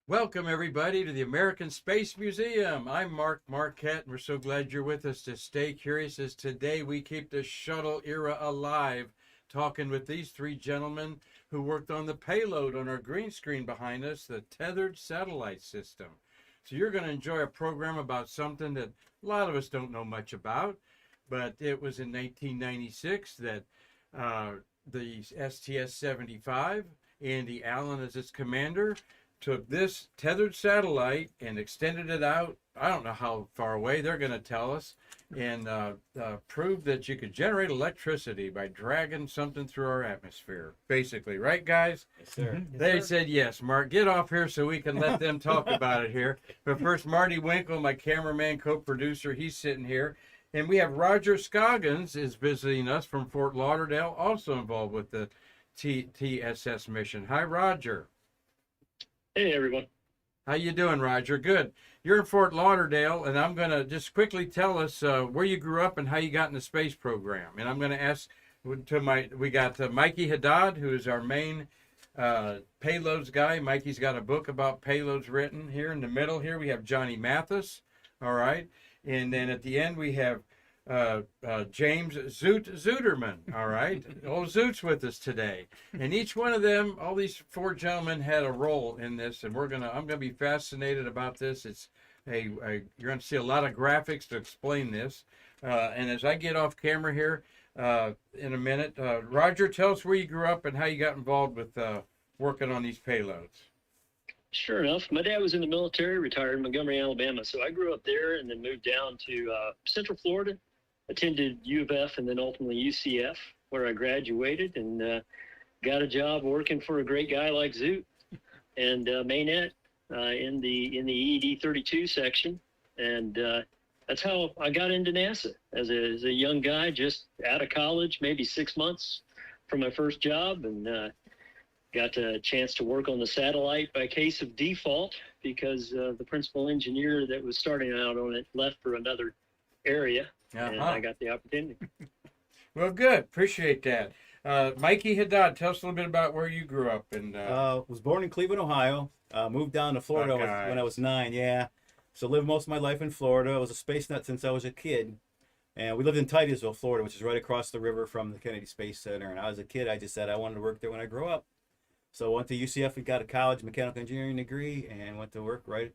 Welcome, everybody, to the American Space Museum. I'm Mark Marquette, and we're so glad you're with us to stay curious as today we keep the shuttle era alive, talking with these three gentlemen who worked on the payload on our green screen behind us, the Tethered Satellite System. So you're going to enjoy a program about something that a lot of us don't know much about, but it was in 1996 that the STS-75, Andy Allen as its commander, took this tethered satellite and extended it out. I don't know how far away, they're going to tell us, and proved that you could generate electricity by dragging something through our atmosphere, basically. Right, guys? Yes, sir. They said yes. Mark, get off here so we can let them talk about it here. But first, Marty Winkle, my cameraman, co-producer, he's sitting here. And we have Roger Scoggins is visiting us from Fort Lauderdale, also involved with the TSS mission. Hi, Roger. Hey, everyone. How you doing, Roger? Good. You're in Fort Lauderdale, and I'm going to just quickly tell us where you grew up and how you got in the space program. And I'm going to ask we got Mikey Haddad, who is our main payloads guy. Mikey's got a book about payloads written here. In the middle here, we have Johnny Mathis, all right? And then at the end, we have James Zuderman, all right? Old Zoot's with us today. And each one of them, all these four gentlemen had a role in this, and I'm gonna be fascinated about this. It's you're gonna see a lot of graphics to explain this. And as I get off camera here in a minute, Roger, tell us where you grew up and how you got involved with working on these payloads. Sure enough, my dad was in the military, retired in Montgomery, Alabama. So I grew up there and then moved down to Central Florida, attended U of F and then ultimately UCF, where I graduated and got a job working for a great guy like Zoot and Mainnet in the EED 32 section. And that's how I got into NASA as a young guy, just out of college, maybe 6 months from my first job, and got a chance to work on the satellite by case of default because the principal engineer that was starting out on it left for another area, and I got the opportunity. Well, good. Appreciate that. Mikey Haddad, tell us a little bit about where you grew up. And was born in Cleveland, Ohio. Moved down to Florida when I was 9. Yeah, so lived most of my life in Florida. I was a space nut since I was a kid, and we lived in Titusville, Florida, which is right across the river from the Kennedy Space Center. And I was a kid. I just said I wanted to work there when I grew up. So I went to UCF and got a college mechanical engineering degree, and went to work right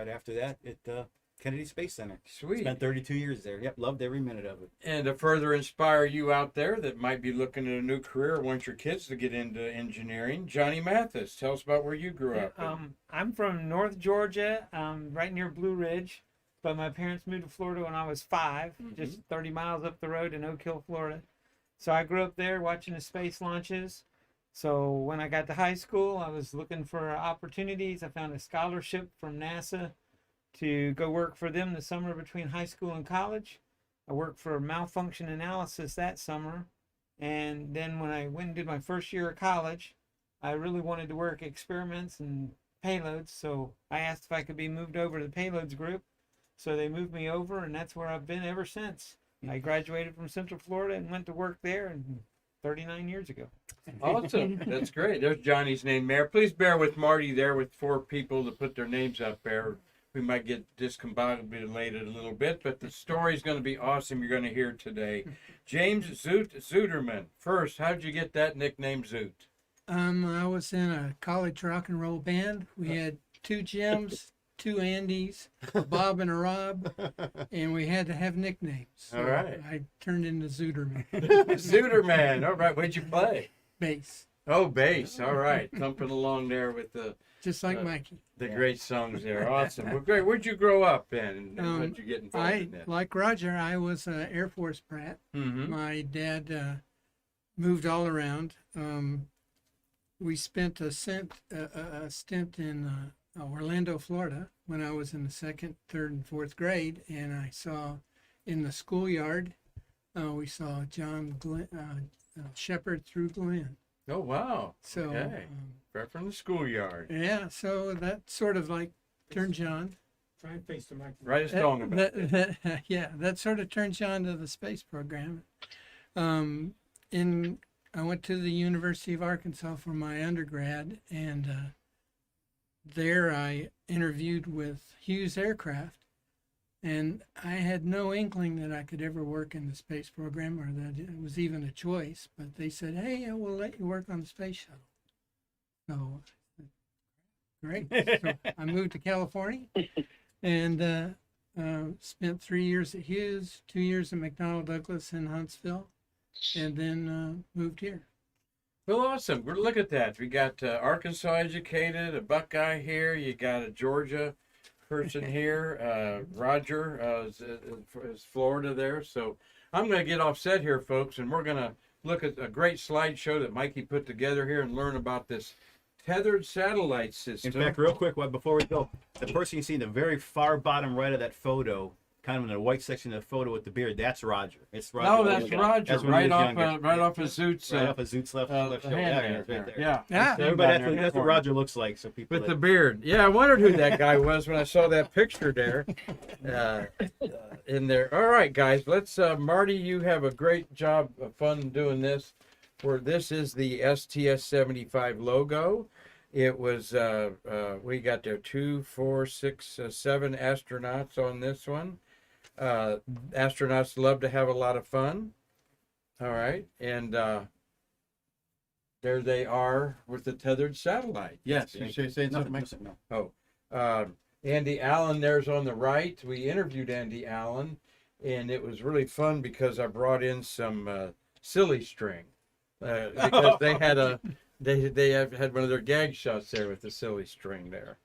after that at Kennedy Space Center. Sweet. Spent 32 years there. Yep, loved every minute of it. And to further inspire you out there that might be looking at a new career or want your kids to get into engineering, Johnny Mathis, tell us about where you grew up. I'm from North Georgia, right near Blue Ridge, but my parents moved to Florida when I was 5, just 30 miles up the road in Oak Hill, Florida. So I grew up there watching the space launches. So when I got to high school, I was looking for opportunities. I found a scholarship from NASA to go work for them the summer between high school and college. I worked for malfunction analysis that summer. And then when I went and did my first year of college, I really wanted to work experiments and payloads. So I asked if I could be moved over to the payloads group. So they moved me over, and that's where I've been ever since. I graduated from Central Florida and went to work there, and 39 years ago. Awesome. That's great. There's Johnny's name there. Please bear with Marty there with 4 people to put their names up there. We might get discombobulated a little bit, but the story's going to be awesome you're going to hear today. James Zuderman. First, how'd you get that nickname Zoot? I was in a college rock and roll band. We had 2 Jims, 2 Andys, a Bob and a Rob, and we had to have nicknames. So All right. I turned into Zuderman. Zuderman. All right. What'd you play? Bass. Oh, bass. All right. Thumping along there with the Just like Mikey. great songs there. Awesome. Well, great. Where'd you grow up in? And how'd you get involved in that? Like Roger, I was an Air Force brat. Mm-hmm. My dad moved all around. We spent a stint in Orlando, Florida, when I was in the 2nd, 3rd, and 4th grade, and I saw in the schoolyard, we saw John Shepard through Glenn. Oh, wow. So, okay. Right from the schoolyard. Yeah, so that sort of like turned you on. Try and face the microphone. Write a song about it. Yeah, that sort of turned you on to the space program. I went to the University of Arkansas for my undergrad, and there I interviewed with Hughes Aircraft, and I had no inkling that I could ever work in the space program or that it was even a choice. But they said, "Hey, we'll let you work on the space shuttle." So, great. So I moved to California and spent 3 years at Hughes, 2 years at McDonnell Douglas in Huntsville, and then moved here. Well, awesome. We're look at that. We got Arkansas educated, a Buckeye here. You got a Georgia person here. Roger is Florida there. So I'm going to get offset here, folks, and we're going to look at a great slideshow that Mikey put together here and learn about this tethered satellite system. In fact, real quick, before we go, the person you see in the very far bottom right of that photo, kind of in the white section of the photo with the beard, that's Roger. It's Roger. No, that's Roger. That's when he Right was off, younger. right off of Zoot's. Right off of Zoot's left shoulder. hand Yeah, it's there. right there. Yeah. Yeah. Him Everybody, down there. that's what Roger looks like. So people With the beard. Yeah, I wondered who that guy was when I saw that picture there in there. All right, guys, let's, Marty, you have a great job of fun doing this. Where this is the STS-75 logo. It was, we got there 2, 4, 6, 7 astronauts on this one. Astronauts love to have a lot of fun. All right. And there they are with the tethered satellite. Yes. You saying something, Mike? No. Oh, Andy Allen there's on the right. We interviewed Andy Allen, and it was really fun because I brought in some silly string because they had they had one of their gag shots there with the silly string there.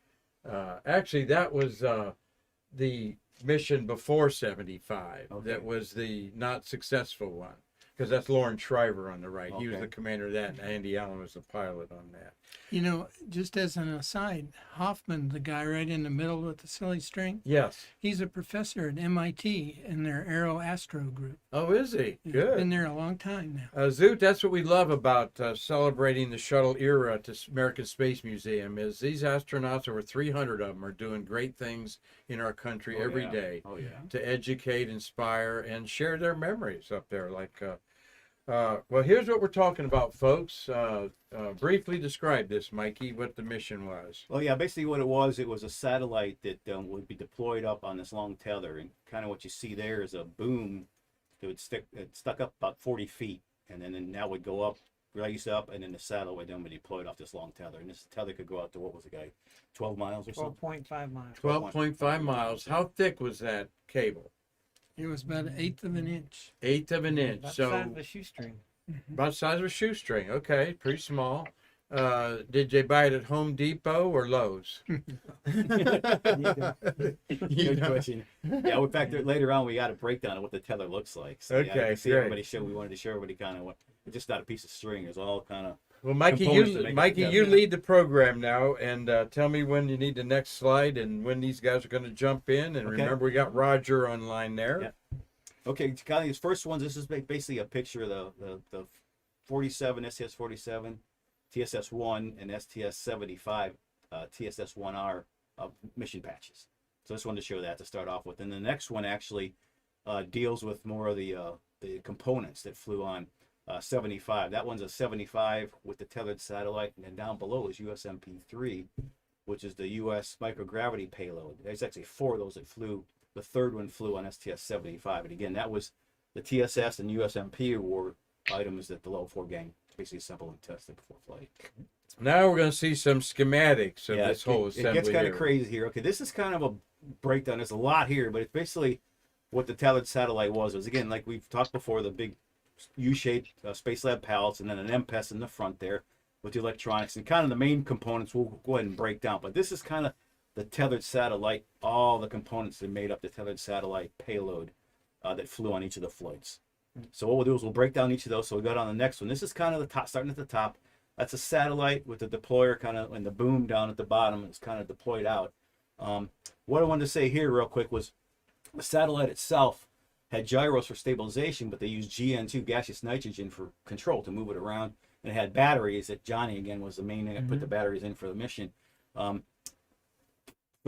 Actually, that was the mission before 75. Okay. That was the not successful one. Because that's Lawrence Shriver on the right. He was Okay. the commander of that, and Andy Allen was the pilot on that. You know, just as an aside, Hoffman, the guy right in the middle with the silly string, Yes. he's a professor at MIT in their Aero Astro group. Oh, is he? He's Good. been there a long time now. Zoot, that's what we love about celebrating the shuttle era to American Space Museum is these astronauts, over 300 of them, are doing great things in our country every day Oh, yeah. to educate, inspire, and share their memories up there. Like, well, here's what we're talking about, folks. Briefly describe this, Mikey, what the mission was. Well, yeah, basically what it was a satellite that would be deployed up on this long tether, and kind of what you see there is a boom that would stuck up about 40 feet, and then that would go up, raise up, and then the satellite would then be deployed off this long tether, and this tether could go out to, what was the guy, 12 miles or something? 12.5 miles. 12.5 miles. How thick was that cable? It was about an eighth of an inch. Eighth of an inch. About the So size of a shoestring. about the size of a shoestring. Okay, pretty small. Did you buy it at Home Depot or Lowe's? Good question. Yeah, in fact, later on we got a breakdown of what the tether looks like. So, yeah, Okay, you can see great. everybody we wanted to show everybody kind of what, it's just not a piece of string. It's all kind of, Well, Mikey, components to make it you together. lead the program now, and tell me when you need the next slide and when these guys are going to jump in. And Okay. remember, we got Roger online there. Yeah. Okay, kind of these first ones. This is basically a picture of the 47 STS-47, TSS-1, and STS-75 TSS-1R mission patches. So I just wanted to show that to start off with. And the next one actually deals with more of the components that flew on 75. That one's a 75 with the tethered satellite, and then down below is USMP-3, which is the U.S. microgravity payload. There's actually 4 of those that flew. The third one flew on STS-75, and again, that was the TSS and USMP award items that the level 4 gang basically assembled and tested before flight. Now we're going to see some schematics of this whole it assembly. gets kind here. of crazy here. Okay, this is kind of a breakdown. There's a lot here, but it's basically what the tethered satellite was. It was, again, like we've talked before, the big U-shaped Space Lab pallets, and then an MPES in the front there with the electronics, and kind of the main components we'll go ahead and break down. But this is kind of the tethered satellite, all the components that made up the tethered satellite payload that flew on each of the flights. So what we'll do is we'll break down each of those. So we go on the next one. This is kind of the top, starting at the top. That's a satellite with the deployer kind of, and the boom down at the bottom is kind of deployed out. What I wanted to say here real quick was the satellite itself had gyros for stabilization, but they used GN2, gaseous nitrogen, for control to move it around. And it had batteries that Johnny, again, was the main thing that put the batteries in for the mission. For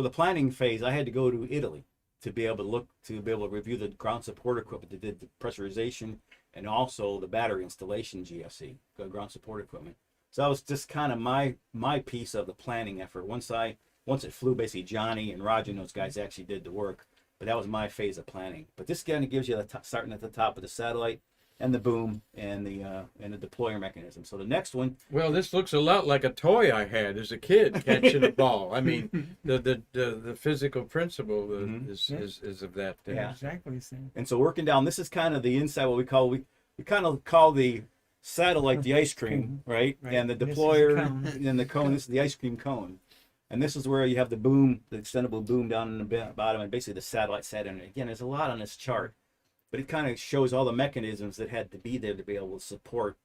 the planning phase, I had to go to Italy to be able to review the ground support equipment that did the pressurization and also the battery installation GSE, the ground support equipment. So that was just kind of my piece of the planning effort. Once I once it flew, basically Johnny and Roger and those guys actually did the work. But that was my phase of planning. But this kind of gives you starting at the top of the satellite and the boom and the deployer mechanism. So the next one, Well, this looks a lot like a toy I had as a kid catching a ball. I mean, the physical principle is of that. Yeah. Exactly the same. and so working down, this is kind of the inside, what we kind of call the satellite the ice cream, right? Right. And the This is the deployer cone. and the cone. This is the ice cream cone. And this is where you have the boom, the extendable boom down in the bottom, and basically the satellite sat in it. Again, there's a lot on this chart, but it kind of shows all the mechanisms that had to be there to be able to support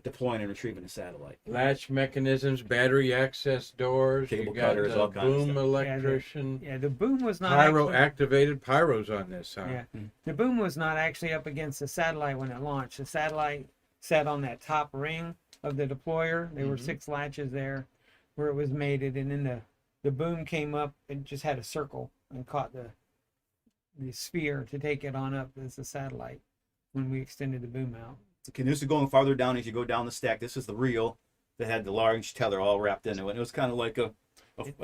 deploying and retrieving a satellite. Latch mechanisms, battery access doors, Cable you got cutters, all kinds of boom stuff. electrician, Yeah, the boom was not pyro actually, activated pyros on this, huh? yeah, the boom was not actually up against the satellite when it launched. The satellite sat on that top ring of the deployer. There were 6 latches there where it was mated, and then the boom came up and just had a circle and caught the sphere to take it on up as a satellite when we extended the boom out. Okay, this is going farther down as you go down the stack. This is the reel that had the large tether all wrapped into it. It was kind of like a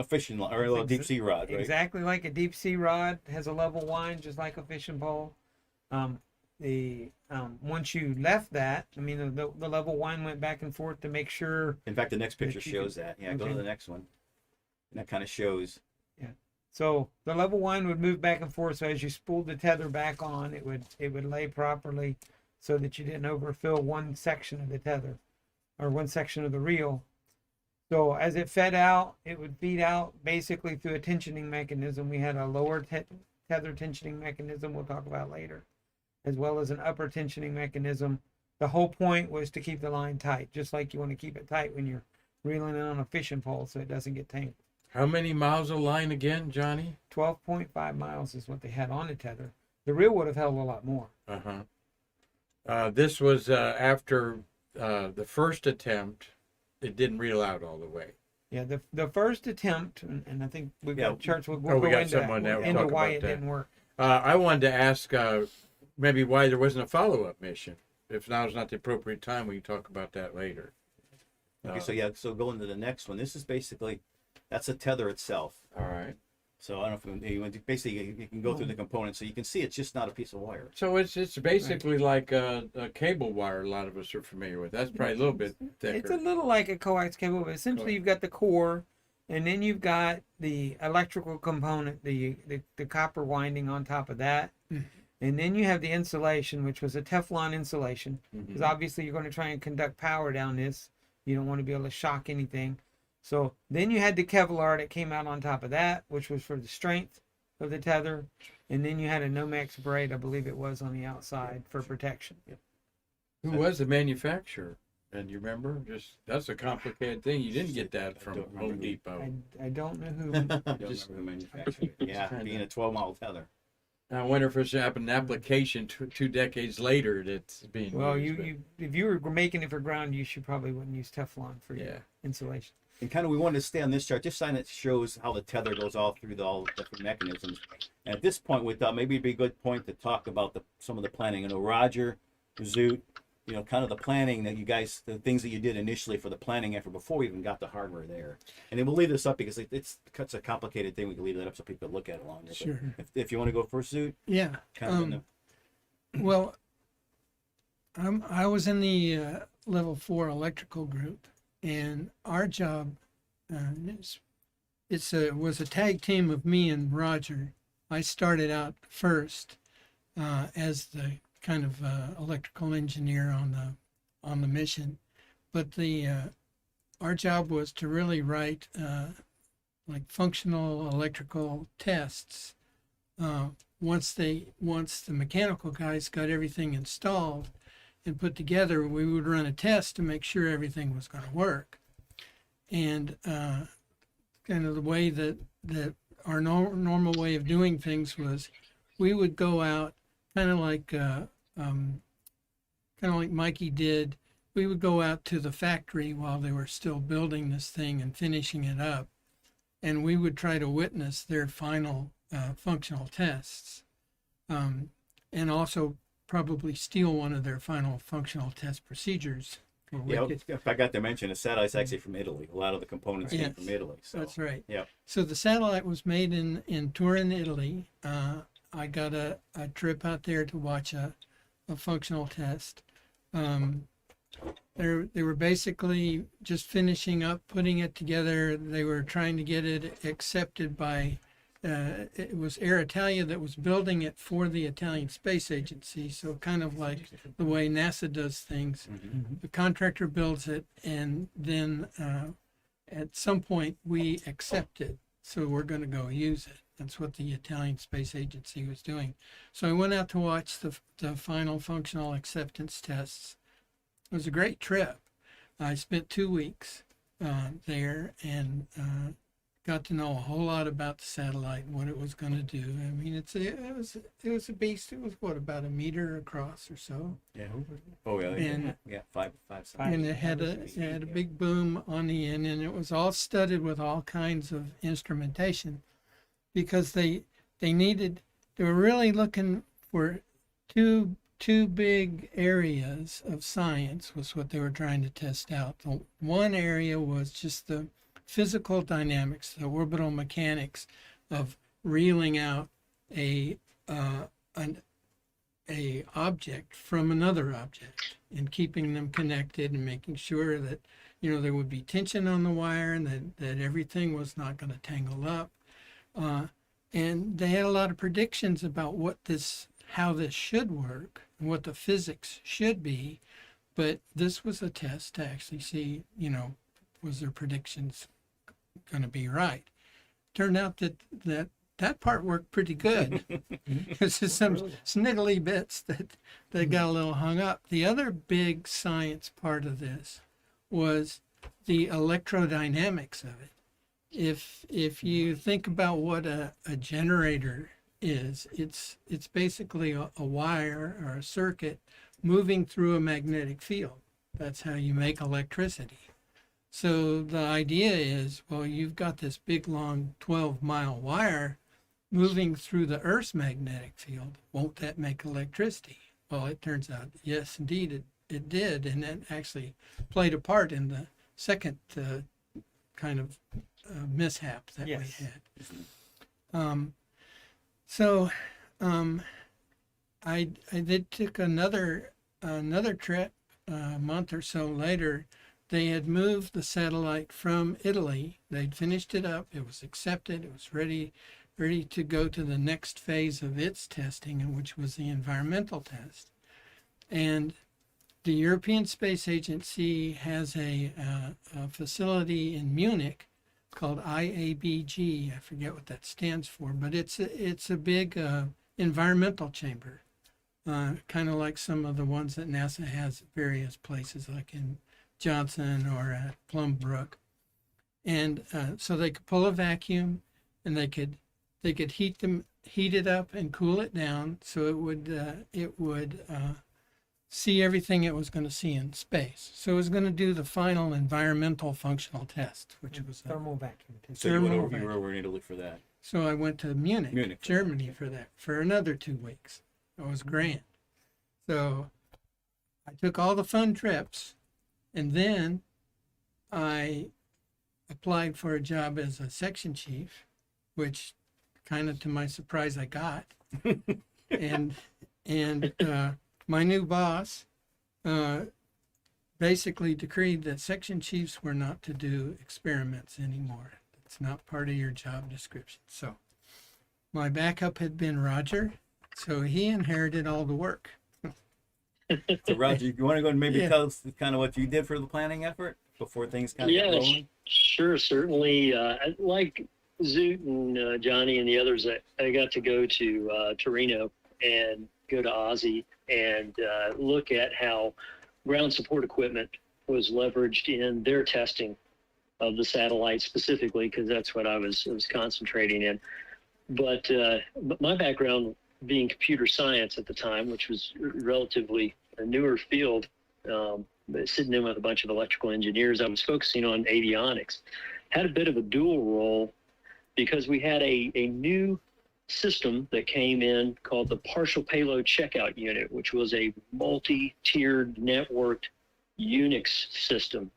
fishing or a little deep sea rod, right? Exactly like a deep sea rod, has a level wind just like a fishing pole. Once you left that, I mean the level wind went back and forth to make sure. In fact, the next picture That you shows could- that. Yeah, go okay. to the next one. And that kind of shows. So the level wind would move back and forth. So as you spooled the tether back on, it would lay properly, so that you didn't overfill one section of the tether, or one section of the reel. So as it fed out, it would feed out basically through a tensioning mechanism. We had a lower tether tensioning mechanism we'll talk about later, as well as an upper tensioning mechanism. The whole point was to keep the line tight, just like you want to keep it tight when you're reeling it on a fishing pole so it doesn't get tangled. How many miles of line again, Johnny? 12.5 miles is what they had on the tether. The reel would have held a lot more. This was after the first attempt. It didn't reel out all the way. Yeah, the first attempt, and I think we've got charts. We'll we go got into, someone that will into talk why about it that. didn't work. I wanted to ask maybe why there wasn't a follow-up mission. If now is not the appropriate time, we can talk about that later. Okay, so going to the next one. This is basically, that's a tether itself. All right. So I don't know if basically you can go through the components, so you can see it's just not a piece of wire. So it's basically like a cable wire. A lot of us are familiar with. That's probably a little bit thicker. It's a little like a coax cable, but essentially you've got the core, and then you've got the electrical component, the copper winding on top of that. And then you have the insulation, which was a Teflon insulation, because obviously you're going to try and conduct power down this. You don't want to be able to shock anything. So then you had the Kevlar that came out on top of that, which was for the strength of the tether. And then you had a Nomex braid, I believe it was, on the outside for protection. Who was the manufacturer? And you remember? That's a complicated thing. You didn't get that from Home Depot. I don't know who. I don't remember who manufactured it. Yeah, being a 12-mile tether. I wonder if it's happened an application 2 decades later that's being Well, used. if you were making it for ground use, you probably wouldn't use Teflon for your insulation. And kind of we wanted to stay on this chart, just sign it shows how the tether goes all through all the different mechanisms. And at this point, we thought maybe it'd be a good point to talk about some of the planning. You know, Roger, Zoot, kind of the planning that you guys, the things that you did initially for the planning effort before we even got the hardware there. And then we'll leave this up because it's a complicated thing. We can leave that up so people look at it longer. Sure. But if you want to go first, Zoot, Yeah. kind of Well, I was in the level 4 electrical group, and our job was a tag team of me and Roger. I started out first as the kind of electrical engineer on the mission, but our job was to really write like functional electrical tests. Once the mechanical guys got everything installed and put together, we would run a test to make sure everything was going to work. And kind of the way that our normal way of doing things was, we would go out kind of like Mikey did. We would go out to the factory while they were still building this thing and finishing it up, and we would try to witness their final functional tests, and also probably steal one of their final functional test procedures for Yeah, wicked. I forgot to mention, the satellite's actually from Italy. A lot of the components came Yes, from Italy. So That's right. yeah. So the satellite was made in Turin, Italy. I got a trip out there to watch a functional test. They were basically just finishing up, putting it together. They were trying to get it accepted by, it was Air Italia that was building it for the Italian Space Agency. So kind of like the way NASA does things. The contractor builds it, and then at some point we accept it. So we're going to go use it. That's what the Italian Space Agency was doing. So I went out to watch the final functional acceptance tests. It was a great trip. I spent 2 weeks there and got to know a whole lot about the satellite and what it was going to do. I mean, it was a beast. It was what, about a meter across or so. Yeah. Oh yeah. And yeah. Five. and it had a big boom on the end, and it was all studded with all kinds of instrumentation, because they were really looking for two big areas of science was what they were trying to test out. The one area was just the physical dynamics, the orbital mechanics of reeling out a object from another object and keeping them connected and making sure that there would be tension on the wire and that everything was not going to tangle up. And they had a lot of predictions about how this should work and what the physics should be, but this was a test to actually see, was their predictions going to be right? Turned out that part worked pretty good. There's just some sniggly bits that got a little hung up. The other big science part of this was the electrodynamics of it. If you think about what a generator is, it's basically a wire or a circuit moving through a magnetic field. That's how you make electricity. So the idea is, well, you've got this big long 12-mile wire moving through the Earth's magnetic field. Won't that make electricity? Well, it turns out, yes, indeed, it did, and that actually played a part in the second kind of mishap that we had. I did took another trip a month or so later. They had moved the satellite from Italy. They'd finished it up. It was accepted. It was ready to go to the next phase of its testing, which was the environmental test. And the European Space Agency has a facility in Munich called IABG. I forget what that stands for, but it's a big environmental chamber, kind of like some of the ones that NASA has at various places, like in Johnson or at Plum Brook. And so they could pull a vacuum, and they could heat it up and cool it down so it would see everything it was going to see in space. So it was going to do the final environmental functional test, which was thermal vacuum test. So you were over in Italy for that. So I went to Munich, Germany for that for another 2 weeks. It was grand. So I took all the fun trips, and then I applied for a job as a section chief, which kind of to my surprise I got. and my new boss basically decreed that section chiefs were not to do experiments anymore. It's not part of your job description. So my backup had been Roger, so he inherited all the work. So Roger, you want to go and maybe tell us kind of what you did for the planning effort before things kind of got rolling? Sure, certainly. Like Zoot and Johnny and the others, I got to go to Torino and go to Ozzy and look at how ground support equipment was leveraged in their testing of the satellite specifically, because that's what I was concentrating in. But my background being computer science at the time, which was relatively a newer field, sitting in with a bunch of electrical engineers, I was focusing on avionics. Had a bit of a dual role because we had a new system that came in called the Partial Payload Checkout Unit, which was a multi-tiered networked Unix system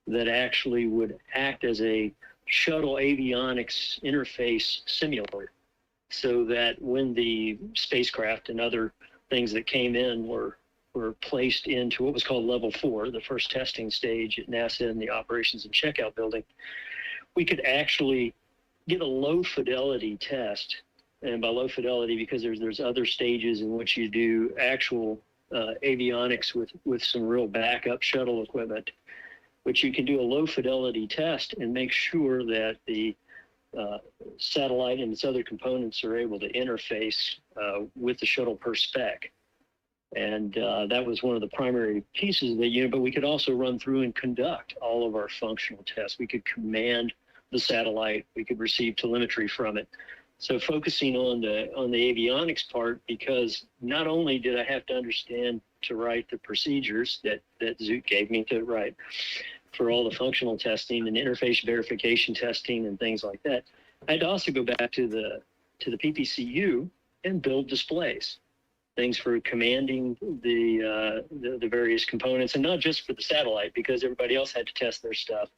that actually would act as a shuttle avionics interface simulator, so that when the spacecraft and other things that came in were placed into what was called level 4, the first testing stage at NASA in the operations and checkout building, we could actually get a low fidelity test. And by low fidelity, because there's other stages in which you do actual avionics with some real backup shuttle equipment, which you can do a low fidelity test and make sure that the satellite and its other components are able to interface with the shuttle per spec. And that was one of the primary pieces of the unit, but we could also run through and conduct all of our functional tests. We could command the satellite, we could receive telemetry from it. So focusing on the avionics part, because not only did I have to understand to write the procedures that Zoot gave me to write for all the functional testing and interface verification testing and things like that, I had to also go back to the PPCU and build displays, things for commanding the various components, and not just for the satellite, because everybody else had to test their stuff.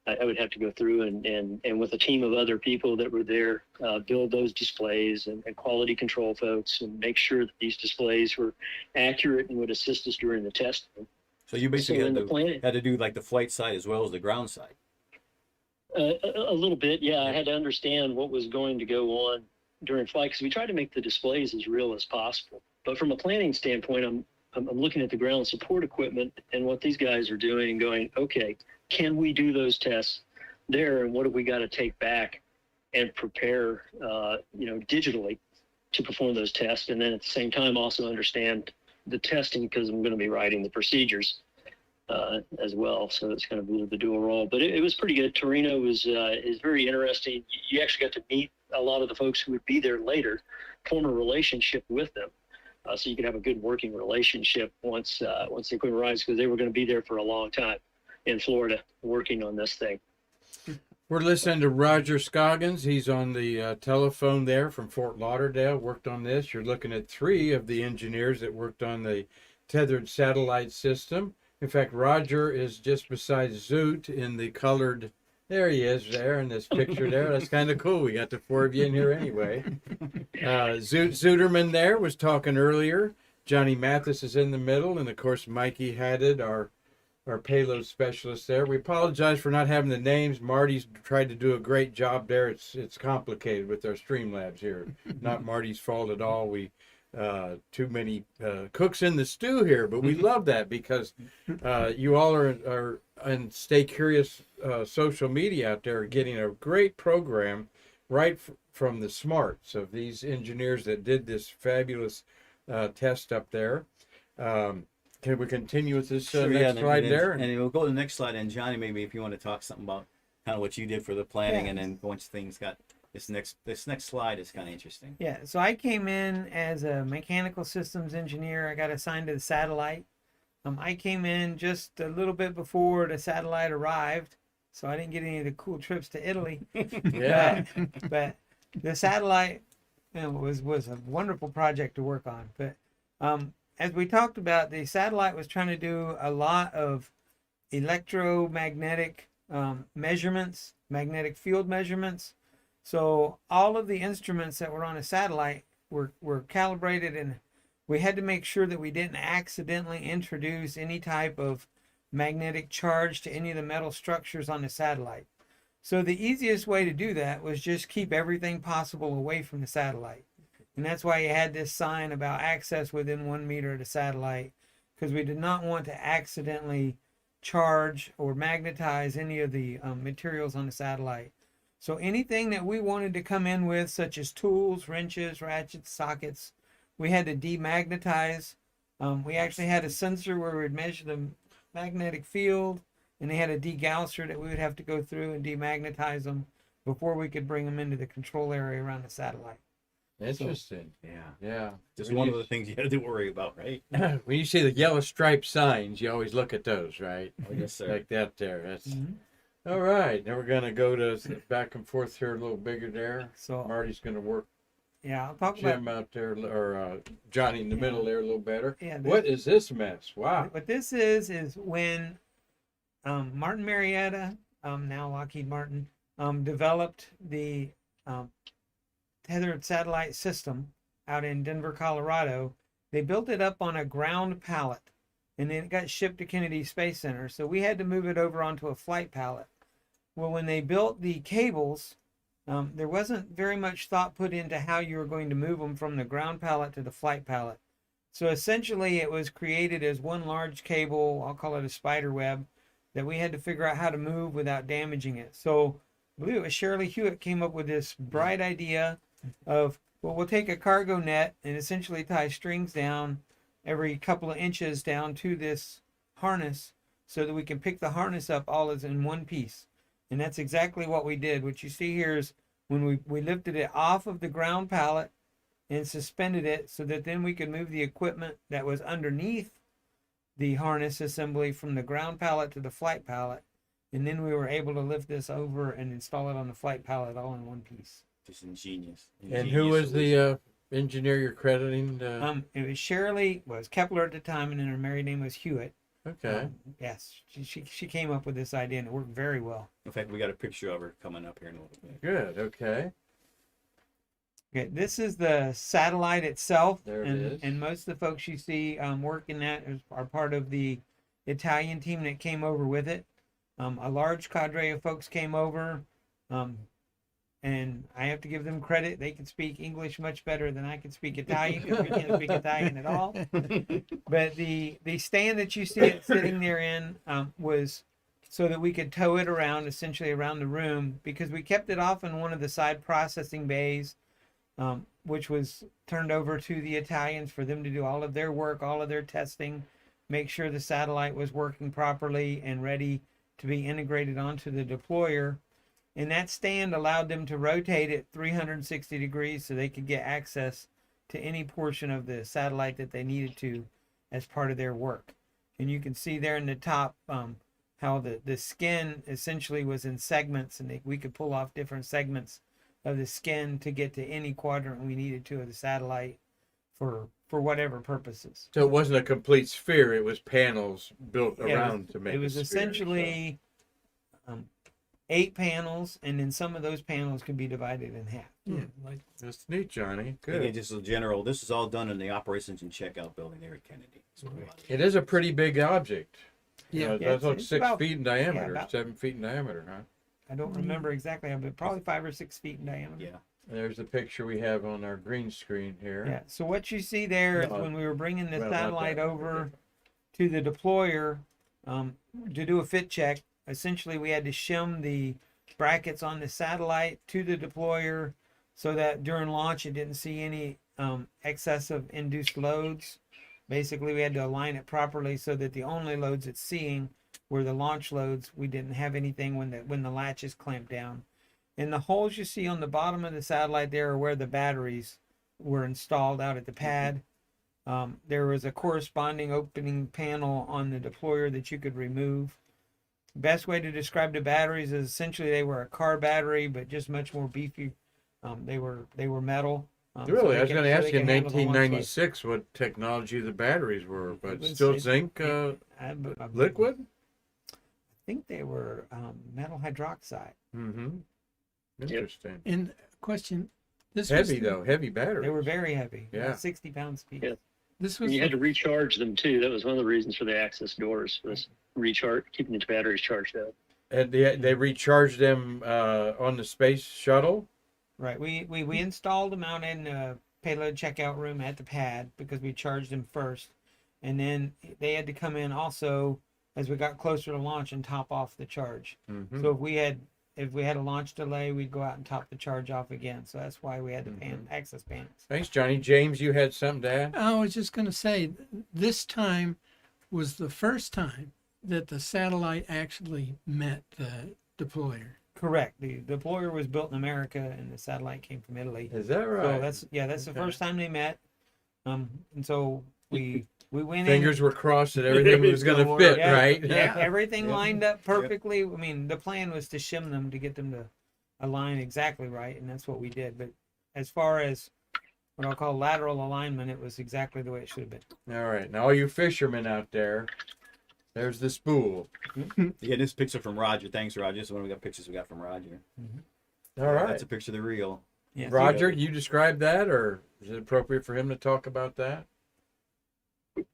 I would have to go through and with a team of other people that were there, build those displays and quality control folks, and make sure that these displays were accurate and would assist us during the testing. So you basically had to do like the flight side as well as the ground side. A little bit, yeah. I had to understand what was going to go on during flight, because we tried to make the displays as real as possible. But from a planning standpoint, I'm looking at the ground support equipment and what these guys are doing and going, okay, can we do those tests there, and what have we got to take back and prepare, digitally to perform those tests, and then at the same time also understand the testing, because I'm going to be writing the procedures as well. So it's kind of the dual role, but it was pretty good. Torino is very interesting. You actually got to meet a lot of the folks who would be there later, form a relationship with them. So you could have a good working relationship once the equipment arrives, because they were going to be there for a long time in Florida working on this thing. We're listening to Roger Scoggins. He's on the telephone there from Fort Lauderdale, worked on this. You're looking at 3 of the engineers that worked on the Tethered Satellite System. In fact, Roger is just beside Zoot in the colored, there he is there in this picture there. That's kind of cool. We got the 4 of you in here anyway. Zuterman there was talking earlier. Johnny Mathis is in the middle. And of course, Mikey Haddad, our payload specialist there. We apologize for not having the names. Marty's tried to do a great job there. It's complicated with our Streamlabs here. Not Marty's fault at all. We too many cooks in the stew here, but we love that, because you all are and Stay Curious social media out there are getting a great program right from the smarts of these engineers that did this fabulous test up there. Can we continue with this next slide there? And we'll go to the next slide. And Johnny, maybe if you want to talk something about kind of what you did for the planning, and then once things got this next slide is kind of interesting. Yeah, so I came in as a mechanical systems engineer. I got assigned to the satellite. I came in just a little bit before the satellite arrived, so I didn't get any of the cool trips to Italy. Yeah. but the satellite was a wonderful project to work on. But as we talked about, the satellite was trying to do a lot of electromagnetic measurements, magnetic field measurements. So all of the instruments that were on a satellite were calibrated, and we had to make sure that we didn't accidentally introduce any type of magnetic charge to any of the metal structures on the satellite. So the easiest way to do that was just keep everything possible away from the satellite. And that's why you had this sign about access within 1 meter of the satellite, because we did not want to accidentally charge or magnetize any of the materials on the satellite. So anything that we wanted to come in with, such as tools, wrenches, ratchets, sockets, we had to demagnetize. We actually had a sensor where we would measure the magnetic field, and they had a degausser that we would have to go through and demagnetize them before we could bring them into the control area around the satellite. Interesting. Yeah. Just one of the things you had to worry about, right? When you see the yellow striped signs, you always look at those, right? Oh, yes, sir. Like that there. That's all right. Now we're gonna go to back and forth here a little bigger there. So Marty's gonna work. Yeah, I'll talk about Jim out there, or Johnny in the middle there a little better. Yeah, What is this mess? Wow. what this is when Martin Marietta, now Lockheed Martin, developed the Tethered Satellite System out in Denver, Colorado. They built it up on a ground pallet, and then it got shipped to Kennedy Space Center. So we had to move it over onto a flight pallet. Well, when they built the cables, there wasn't very much thought put into how you were going to move them from the ground pallet to the flight pallet. So essentially, it was created as one large cable, I'll call it a spider web, that we had to figure out how to move without damaging it. So I believe it was Shirley Hewitt came up with this bright idea of, well, we'll take a cargo net and essentially tie strings down every couple of inches down to this harness so that we can pick the harness up all as in one piece. And that's exactly what we did. What you see here is when we lifted it off of the ground pallet and suspended it so that then we could move the equipment that was underneath the harness assembly from the ground pallet to the flight pallet. And then we were able to lift this over and install it on the flight pallet all in one piece. Just ingenious. And who was the engineer you're crediting? It was Shirley, was Kepler at the time, and then her married name was Hewitt. Okay. Yes, she came up with this idea and it worked very well. In fact, we got a picture of her coming up here in a little bit. Good. Okay. Okay, this is the satellite itself, There it and is. and most of the folks you see working that are part of the Italian team that came over with it. A large cadre of folks came over, and I have to give them credit. They can speak English much better than I can speak Italian, because we can't speak Italian at all. But the stand that you see it sitting there in was so that we could tow it around, essentially around the room, because we kept it off in one of the side processing bays, which was turned over to the Italians for them to do all of their work, all of their testing, make sure the satellite was working properly and ready to be integrated onto the deployer. And that stand allowed them to rotate it 360 degrees so they could get access to any portion of the satellite that they needed to as part of their work. And you can see there in the top how the skin essentially was in segments, and we could pull off different segments of the skin to get to any quadrant we needed to of the satellite for whatever purposes. So it wasn't a complete sphere; it was panels built around to make it was a sphere, essentially 8 panels, and then some of those panels could be divided in half. Yeah, like That's neat, Johnny. Good. Again, just a general. This is all done in the operations and checkout building there at Kennedy. So It is a pretty big object. Yeah. That's it's- like it's 6 about- feet in diameter, about- 7 feet in diameter, huh? I don't remember exactly, but probably 5 or 6 feet in diameter. yeah. There's the picture we have on our green screen here. Yeah. So what you see there is No, when we were bringing the well, not satellite that. over to the deployer to do a fit check, essentially we had to shim the brackets on the satellite to the deployer so that during launch it didn't see any excessive induced loads. Basically, we had to align it properly so that the only loads it's seeing were the launch loads. We didn't have anything when the latch is clamped down. And the holes you see on the bottom of the satellite there are where the batteries were installed out at the pad. There was a corresponding opening panel on the deployer that you could remove. Best way to describe the batteries is essentially they were a car battery, but just much more beefy. They were metal. Really, I was going to ask you in in 1996 what technology the batteries were, but still zinc I liquid? think they were metal hydroxide. Mm-hmm. Interesting. and question. This Heavy, was though. Heavy batteries. They were very heavy. Yeah. About 60 pounds each. Yeah. This And was you had to recharge them too. That was one of the reasons for the access doors, was keeping the batteries charged up. And they recharged them on the space shuttle? Right. We installed them out in the payload checkout room at the pad because we charged them first. And then they had to come in also as we got closer to launch and top off the charge. Mm-hmm. So if we had a launch delay, we'd go out and top the charge off again. So that's why we had the access panels. Thanks, Johnny. James, you had something to add? I was just going to say, this time was the first time that the satellite actually met the deployer. Correct. The deployer was built in America and the satellite came from Italy. Is that right? So that's the Okay. first time they met. And so we went Fingers were crossed that everything was going to fit, Yeah, right? Yeah, everything Yeah. lined up perfectly. I mean, the plan was to shim them to get them to align exactly right, and that's what we did. But as far as what I'll call lateral alignment, it was exactly the way it should have been. All right. Now, all you fishermen out there, there's the spool. Yeah, this picture from Roger. Thanks, Roger. This is one we got pictures we got from Roger. All right. That's a picture of the reel. Yes. Roger, you describe that, or is it appropriate for him to talk about that?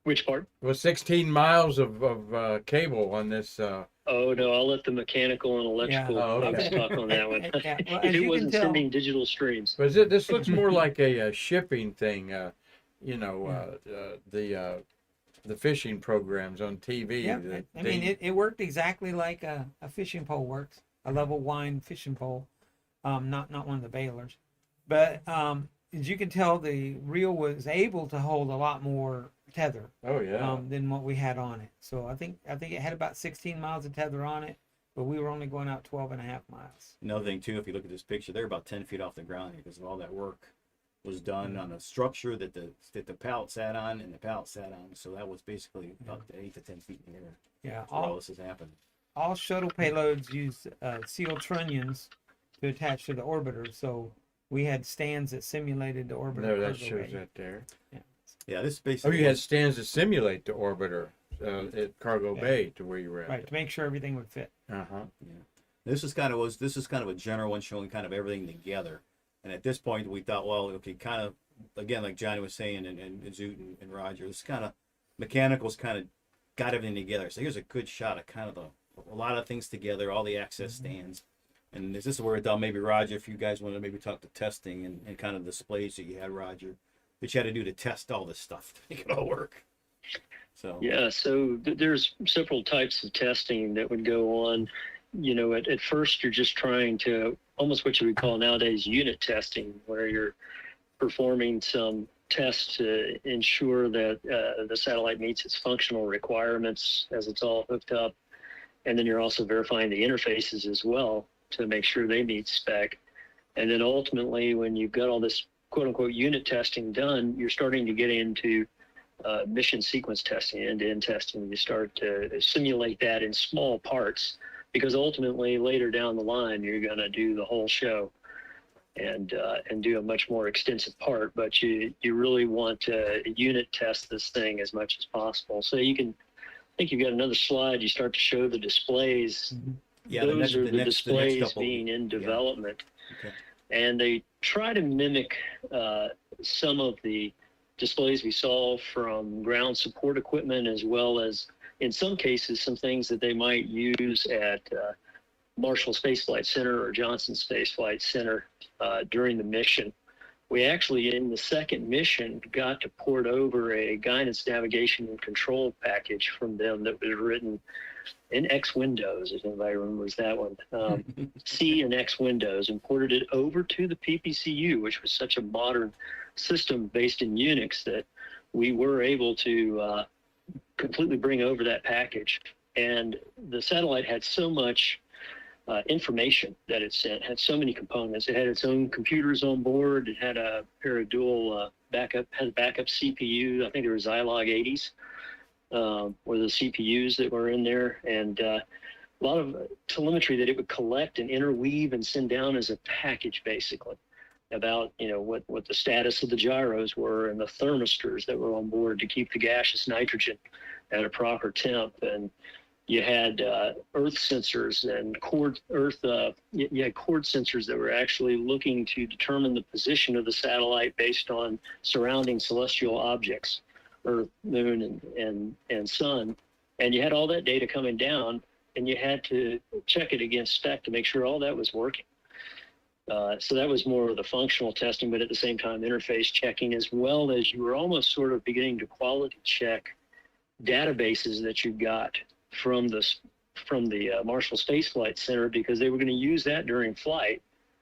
Which part? Well, 16 miles of cable on this. Oh no, I'll let the mechanical and electrical Yeah. Oh, okay. folks talk on that one. Yeah, well, If as it you can wasn't tell, sending digital streams. But this looks more like a shipping thing. The fishing programs on TV. yeah, that I mean, it worked exactly like a fishing pole works, a level wind fishing pole, not one of the bailers. But as you can tell, the reel was able to hold a lot more tether Oh yeah. than what we had on it. So I think it had about 16 miles of tether on it, but we were only going out 12 and a half miles. Another thing too, if you look at this picture, they're about 10 feet off the ground because of all that work was done on a structure that the pallet sat on and the pallet sat on. So that was basically about 8 to 10 feet in the air. Yeah, Where all this has happened. all shuttle payloads use steel trunnions to attach to the orbiter. So we had stands that simulated the orbiter. There, that cargo shows bay. that there. Yeah, this Oh, basically. you had stands to simulate the orbiter at Cargo Bay to where you were at. Right, to make sure everything would fit. Uh huh. This is kind of a general one showing kind of everything together. And at this point, we thought, well, okay, kind of again, like Johnny was saying, and Zoot and Roger, this kind of mechanicals kind of got everything together. So here's a good shot of kind of a lot of things together, all the access stands. And this is where I thought maybe Roger, if you guys want to maybe talk to testing and kind of displays that you had, Roger, that you had to do to test all this stuff to make it all work. So Yeah, so there's several types of testing that would go on. You know, at first you're just trying to almost what you would call nowadays unit testing, where you're performing some tests to ensure that the satellite meets its functional requirements as it's all hooked up. And then you're also verifying the interfaces as well to make sure they meet spec. And then ultimately, when you've got all this quote unquote unit testing done, you're starting to get into mission sequence testing, end-to-end testing. You start to simulate that in small parts, because ultimately later down the line, you're going to do the whole show and do a much more extensive part. But you really want to unit test this thing as much as possible. So you can, I think you've got another slide. You start to show the displays. yeah, Those are the next displays couple- being in development. Okay. And they try to mimic some of the displays we saw from ground support equipment, as well as, in some cases, some things that they might use at Marshall Space Flight Center or Johnson Space Flight Center during the mission. We actually, in the second mission, got to port over a guidance, navigation, and control package from them that was written in X Windows, if anybody remembers that one. C and X Windows, and ported it over to the PPCU, which was such a modern system based in Unix that we were able to completely bring over that package. And the satellite had so much information that it sent, had so many components. It had its own computers on board. It had a pair of dual backup CPU. I think they were Zilog 80s. Were the CPUs that were in there, and a lot of telemetry that it would collect and interweave and send down as a package, basically, about, you know, what the status of the gyros were and the thermistors that were on board to keep the gaseous nitrogen at a proper temp. And you had earth sensors and you had cord sensors that were actually looking to determine the position of the satellite based on surrounding celestial objects, Earth, Moon, and Sun. And you had all that data coming down, and you had to check it against spec to make sure all that was working. So that was more of the functional testing, but at the same time, interface checking, as well as you were almost sort of beginning to quality check databases that you got from the Marshall Space Flight Center, because they were going to use that during flight.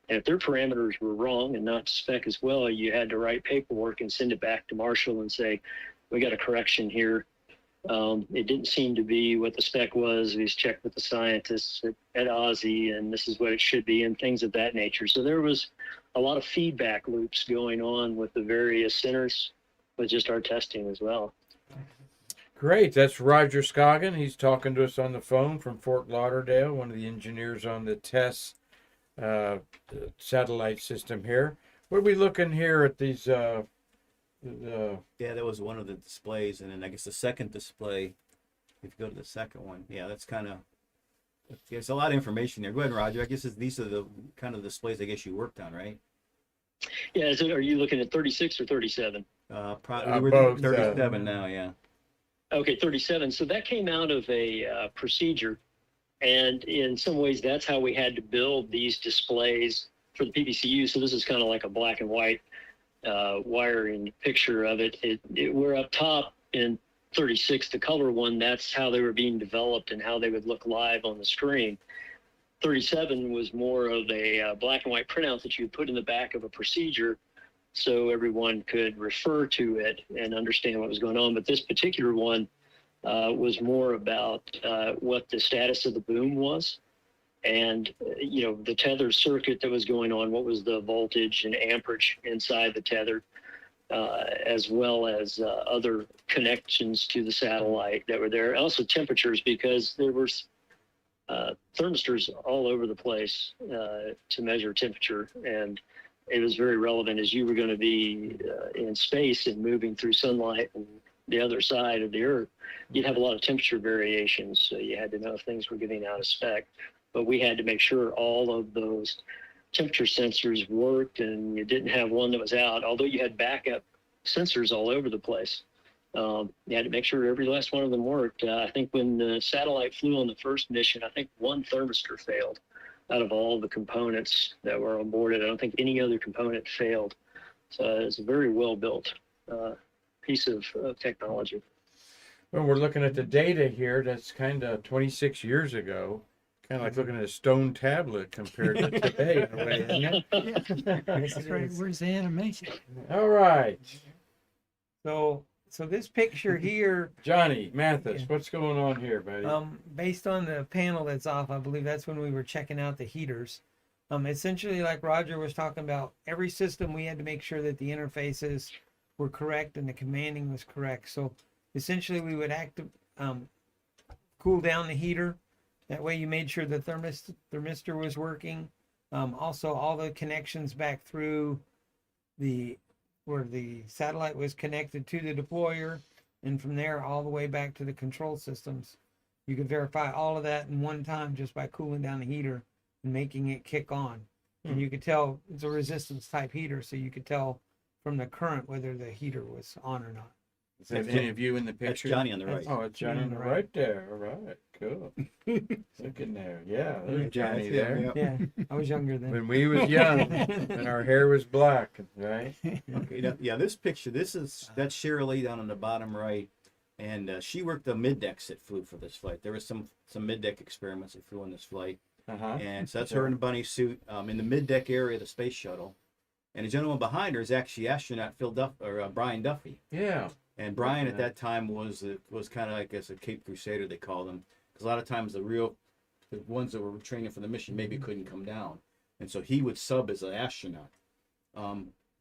And if their parameters were wrong and not to spec as well, you had to write paperwork and send it back to Marshall and say, we got a correction here. It didn't seem to be what the spec was. We checked with the scientists at Aussie, and this is what it should be, and things of that nature. So there was a lot of feedback loops going on with the various centers, with just our testing as well. Great. That's Roger Scoggin. He's talking to us on the phone from Fort Lauderdale, one of the engineers on the TESS satellite system here. What are we looking here at these? Yeah, that was one of the displays, and then I guess the second display. If you go to the second one, yeah, that's kind of. There's a lot of information there. Go ahead, Roger. I guess these are the kind of displays I guess you worked on, right? Yeah, are you looking at 36 or 37? Probably we're both, 37 now, yeah. Okay, 37. So that came out of a procedure. And in some ways, that's how we had to build these displays for the PPCU. So this is kind of like a black and white wiring picture of it. We're up top in 36, the color one. That's how they were being developed and how they would look live on the screen. 37 was more of a black and white printout that you would put in the back of a procedure so everyone could refer to it and understand what was going on. But this particular one was more about what the status of the boom was and, the tether circuit that was going on, what was the voltage and amperage inside the tether, as well as other connections to the satellite that were there. Also temperatures, because there were thermistors all over the place to measure temperature. And it was very relevant as you were going to be in space and moving through sunlight and the other side of the Earth. You'd have a lot of temperature variations, so you had to know if things were getting out of spec. But we had to make sure all of those temperature sensors worked and you didn't have one that was out, although you had backup sensors all over the place. You had to make sure every last one of them worked. I think when the satellite flew on the first mission, I think one thermistor failed out of all the components that were on board it. I don't think any other component failed. So it's a very well-built piece of technology. Well, we're looking at the data here. That's kind of 26 years ago. Kind of like looking at a stone tablet compared to today, in a way, isn't it? That's right. Where's the animation? All right. So this picture here, Johnny Mathis, what's going on here, buddy? based on the panel that's off, I believe that's when we were checking out the heaters. Essentially, like Roger was talking about, every system we had to make sure that the interfaces were correct and the commanding was correct. So essentially, we would cool down the heater. That way, you made sure the thermistor was working. Also, all the connections back through where the satellite was connected to the deployer, and from there all the way back to the control systems. You could verify all of that in one time just by cooling down the heater and making it kick on. And you could tell it's a resistance type heater, so you could tell from the current whether the heater was on or not. Is that any of you in the That's picture? Johnny on the right. Oh, it's Johnny on the right there. All right, cool. Looking there. Yeah, there's Johnny That's there. him, Yeah, I was younger then. When we was young and our hair was black, right? Okay, yeah, this picture, that's Shirley down on the bottom right, and she worked the mid-decks that flew for this flight. There was some mid-deck experiments that flew on this flight, and so that's her in a bunny suit in the mid-deck area of the space shuttle, and the gentleman behind her is actually astronaut Brian Duffy. Yeah. And Brian at that time was kind of like as a Cape Crusader, they called him, because a lot of times the ones that were training for the mission maybe couldn't come down, and so he would sub as an astronaut,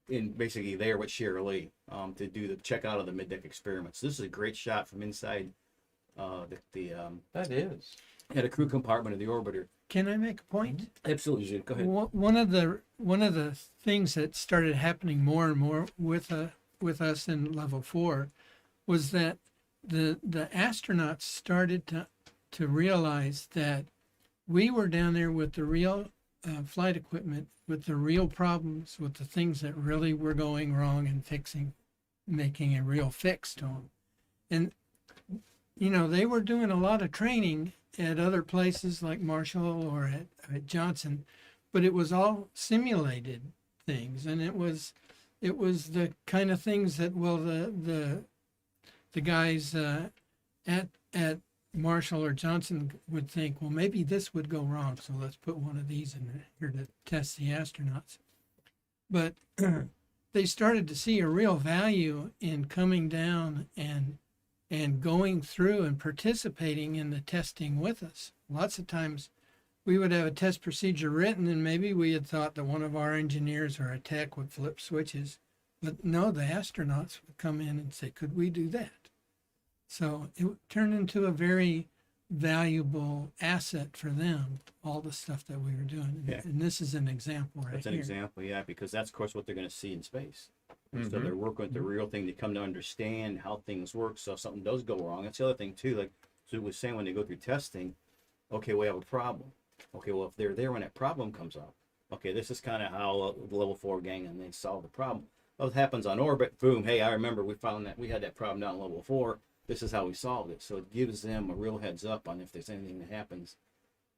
in basically there with Shirley, to do the check out of the mid-deck experiments. This is a great shot from inside That is. at a crew compartment of the orbiter. Can I make a point? Absolutely, go ahead. One of the things that started happening more and more with us in level 4 was that the astronauts started to realize that we were down there with the real flight equipment, with the real problems, with the things that really were going wrong, and making a real fix to them. And they were doing a lot of training at other places like Marshall or at Johnson, but it was all simulated things, and it was the kind of things that the guys at Marshall or Johnson would think, well, maybe this would go wrong, so let's put one of these in here to test the astronauts. But they started to see a real value in coming down and going through and participating in the testing with us. Lots of times we would have a test procedure written, and maybe we had thought that one of our engineers or a tech would flip switches, but no, the astronauts would come in and say, could we do that? So it turned into a very valuable asset for them, all the stuff that we were doing. Yeah. And this is an example right That's an here. example, yeah, because that's of course what they're going to see in space. So Mhm. they're working with the real thing to come to understand how things work. So if something does go wrong, that's the other thing too. Like Sue was saying, when they go through testing, okay, we have a problem. Okay, well if they're there when that problem comes up, okay, this is kind of how the level 4 gang and they solve the problem. Well, it happens on orbit. Boom, hey, I remember we found that we had that problem down level 4. This is how we solved it. So it gives them a real heads up on if there's anything that happens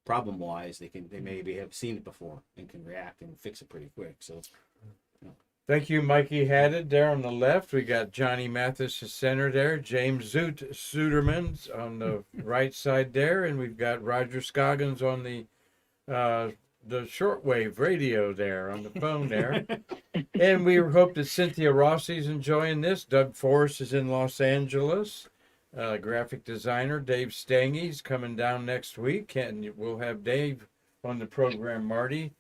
problem wise, they maybe have seen it before and can react and fix it pretty quick. So Thank you, Mikey Haddad. There on the left, we got Johnny Mathis, the center there. James Suderman's on the right side there, and we've got Roger Scoggins on the shortwave radio there on the phone there. And we hope that Cynthia Rossi's enjoying this. Doug Forrest is in Los Angeles. Graphic designer Dave Stangy's coming down next week, and we'll have Dave on the program, Marty.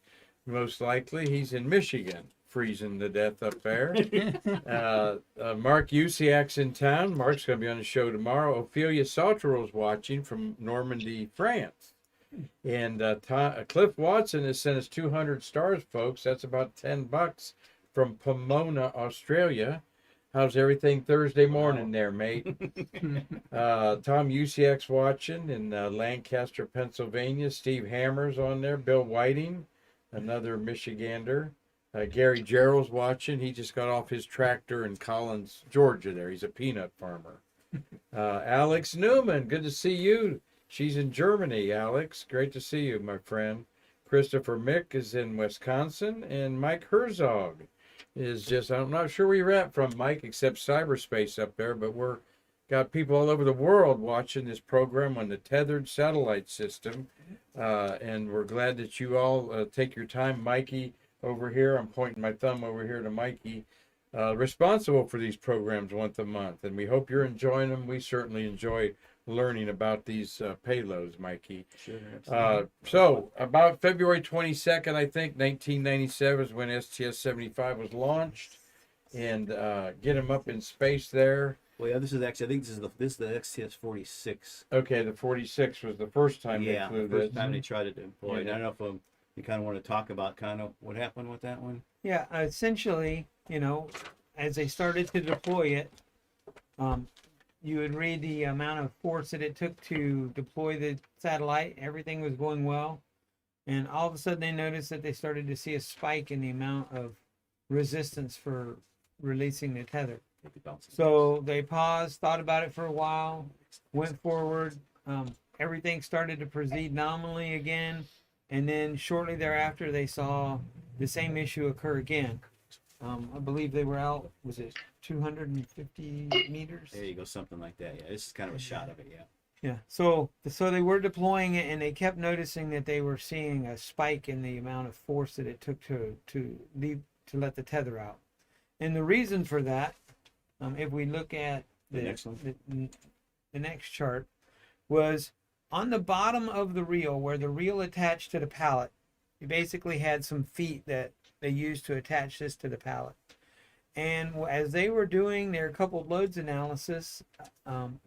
Most likely, he's in Michigan, freezing to death up there. Mark Usiak's in town. Mark's going to be on the show tomorrow. Ophelia Sauterel's watching from Normandy, France. And Cliff Watson has sent us 200 stars, folks. That's about $10 from Pomona, Australia. How's everything Thursday morning there, mate? Tom Usiak's watching in Lancaster, Pennsylvania. Steve Hammer's on there. Bill Whiting, another Michigander. Gary Gerald's watching. He just got off his tractor in Collins, Georgia there. He's a peanut farmer. Alex Newman, good to see you. She's in Germany, Alex. Great to see you, my friend. Christopher Mick is in Wisconsin. And Mike Herzog is just, I'm not sure where you're at from, Mike, except cyberspace up there, but we're got people all over the world watching this program on the Tethered Satellite System. And we're glad that you all take your time. Mikey over here, I'm pointing my thumb over here to Mikey, responsible for these programs once a month. And we hope you're enjoying them. We certainly enjoy learning about these payloads, Mikey. sure. So about February 22nd, I think, 1997 is when STS-75 was launched, and get them up in space there. Well, yeah, this is actually, I think this is the STS-46. Okay, the 46 was the first time Yeah, they flew the first this. time they tried to deploy it. Yeah. I don't know if you kind of want to talk about kind of what happened with that one. Yeah, essentially, as they started to deploy it, you would read the amount of force that it took to deploy the satellite. Everything was going well. And all of a sudden they noticed that they started to see a spike in the amount of resistance for releasing the tether. So they paused, thought about it for a while, went forward. Everything started to proceed nominally again. And then shortly thereafter, they saw the same issue occur again. I believe they were out, was it 250 meters? There you go, something like that. Yeah, this is kind of a shot of it. Yeah. Yeah. So they were deploying it, and they kept noticing that they were seeing a spike in the amount of force that it took to let the tether out. And the reason for that, if we look at The next one. the next chart, was on the bottom of the reel, where the reel attached to the pallet. You basically had some feet that they used to attach this to the pallet. And as they were doing their coupled loads analysis,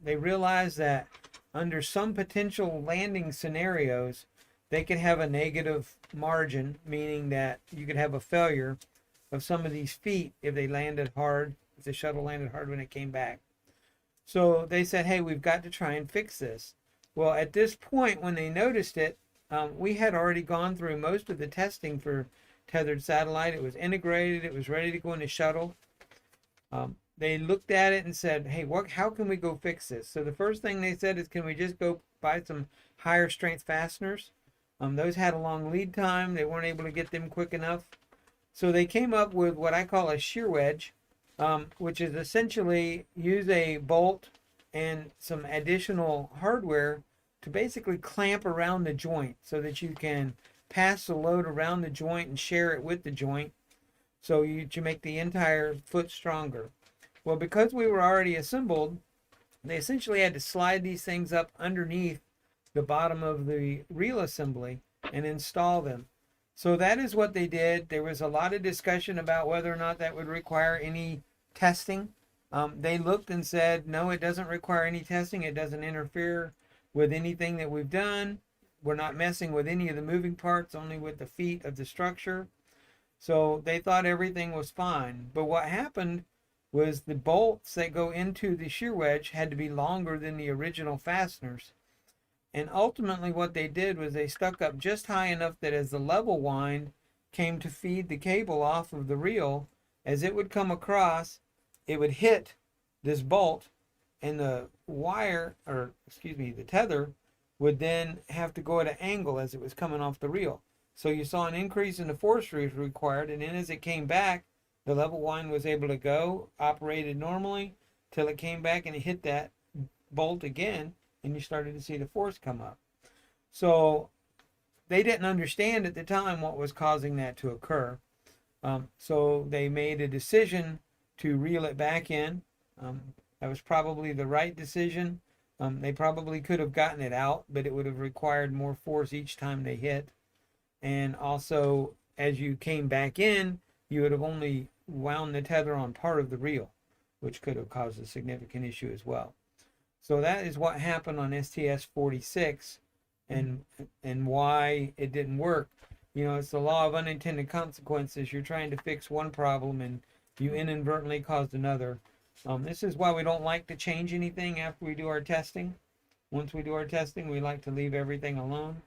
they realized that under some potential landing scenarios, they could have a negative margin, meaning that you could have a failure of some of these feet if they landed hard, if the shuttle landed hard when it came back. So they said, hey, we've got to try and fix this. Well, at this point, when they noticed it, we had already gone through most of the testing for tethered satellite. It was integrated. It was ready to go in the shuttle. They looked at it and said, hey, how can we go fix this? So the first thing they said is, can we just go buy some higher strength fasteners? Those had a long lead time. They weren't able to get them quick enough. So they came up with what I call a shear wedge, which is essentially use a bolt and some additional hardware to basically clamp around the joint so that you can pass the load around the joint and share it with the joint, so you make the entire foot stronger. Well, because we were already assembled, they essentially had to slide these things up underneath the bottom of the reel assembly and install them. So that is what they did. There was a lot of discussion about whether or not that would require any testing. They looked and said, no, it doesn't require any testing. It doesn't interfere with anything that we've done. We're not messing with any of the moving parts, only with the feet of the structure. So they thought everything was fine. But what happened was the bolts that go into the shear wedge had to be longer than the original fasteners. And ultimately what they did was they stuck up just high enough that as the level wind came to feed the cable off of the reel, as it would come across, it would hit this bolt, and the the tether would then have to go at an angle as it was coming off the reel. So you saw an increase in the force required, and then as it came back, the level wind was able to go, operated normally, till it came back and it hit that bolt again, and you started to see the force come up. So they didn't understand at the time what was causing that to occur. So they made a decision to reel it back in. That was probably the right decision. They probably could have gotten it out, but it would have required more force each time they hit. And also, as you came back in, you would have only wound the tether on part of the reel, which could have caused a significant issue as well. So that is what happened on STS-46 and why it didn't work. You know, it's the law of unintended consequences. You're trying to fix one problem and you inadvertently caused another. This is why we don't like to change anything after we do our testing. Once we do our testing, we like to leave everything alone.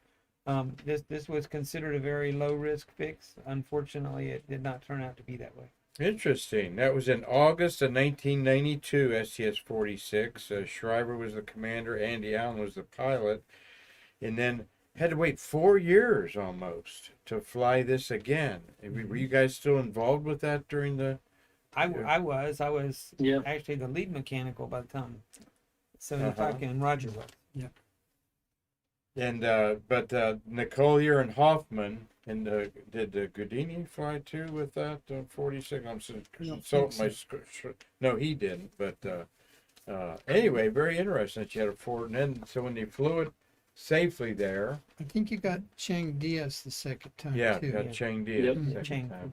This was considered a very low risk fix. Unfortunately, it did not turn out to be that way. Interesting. That was in August of 1992, STS-46. Shriver was the commander, Andy Allen was the pilot, and then had to wait 4 years almost to fly this again. Were you guys still involved with that during the... I was actually the lead mechanical by the time 75 and Roger was. Yeah. And but Nicolier and Hoffman and did Goudini fly too with that 46? I'm consulting my no, he didn't. But anyway, very interesting that you had a Ford. And then so when they flew it safely there, I think you got Chang Diaz the second time too. Got Chang Diaz the second time.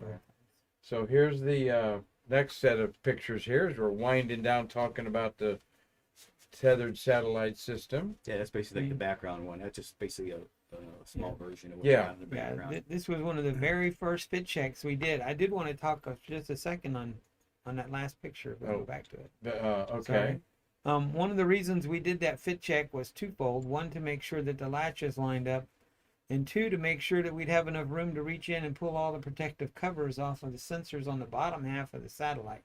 So here's the next set of pictures. Here as we're winding down talking about the Tethered Satellite System. Yeah, that's basically like the background one. That's just basically a small version of what we have in the background. This was one of the very first fit checks we did. I did want to talk just a second on that last picture. We'll go back to it. Okay. One of the reasons we did that fit check was twofold. One, to make sure that the latches lined up, and two, to make sure that we'd have enough room to reach in and pull all the protective covers off of the sensors on the bottom half of the satellite.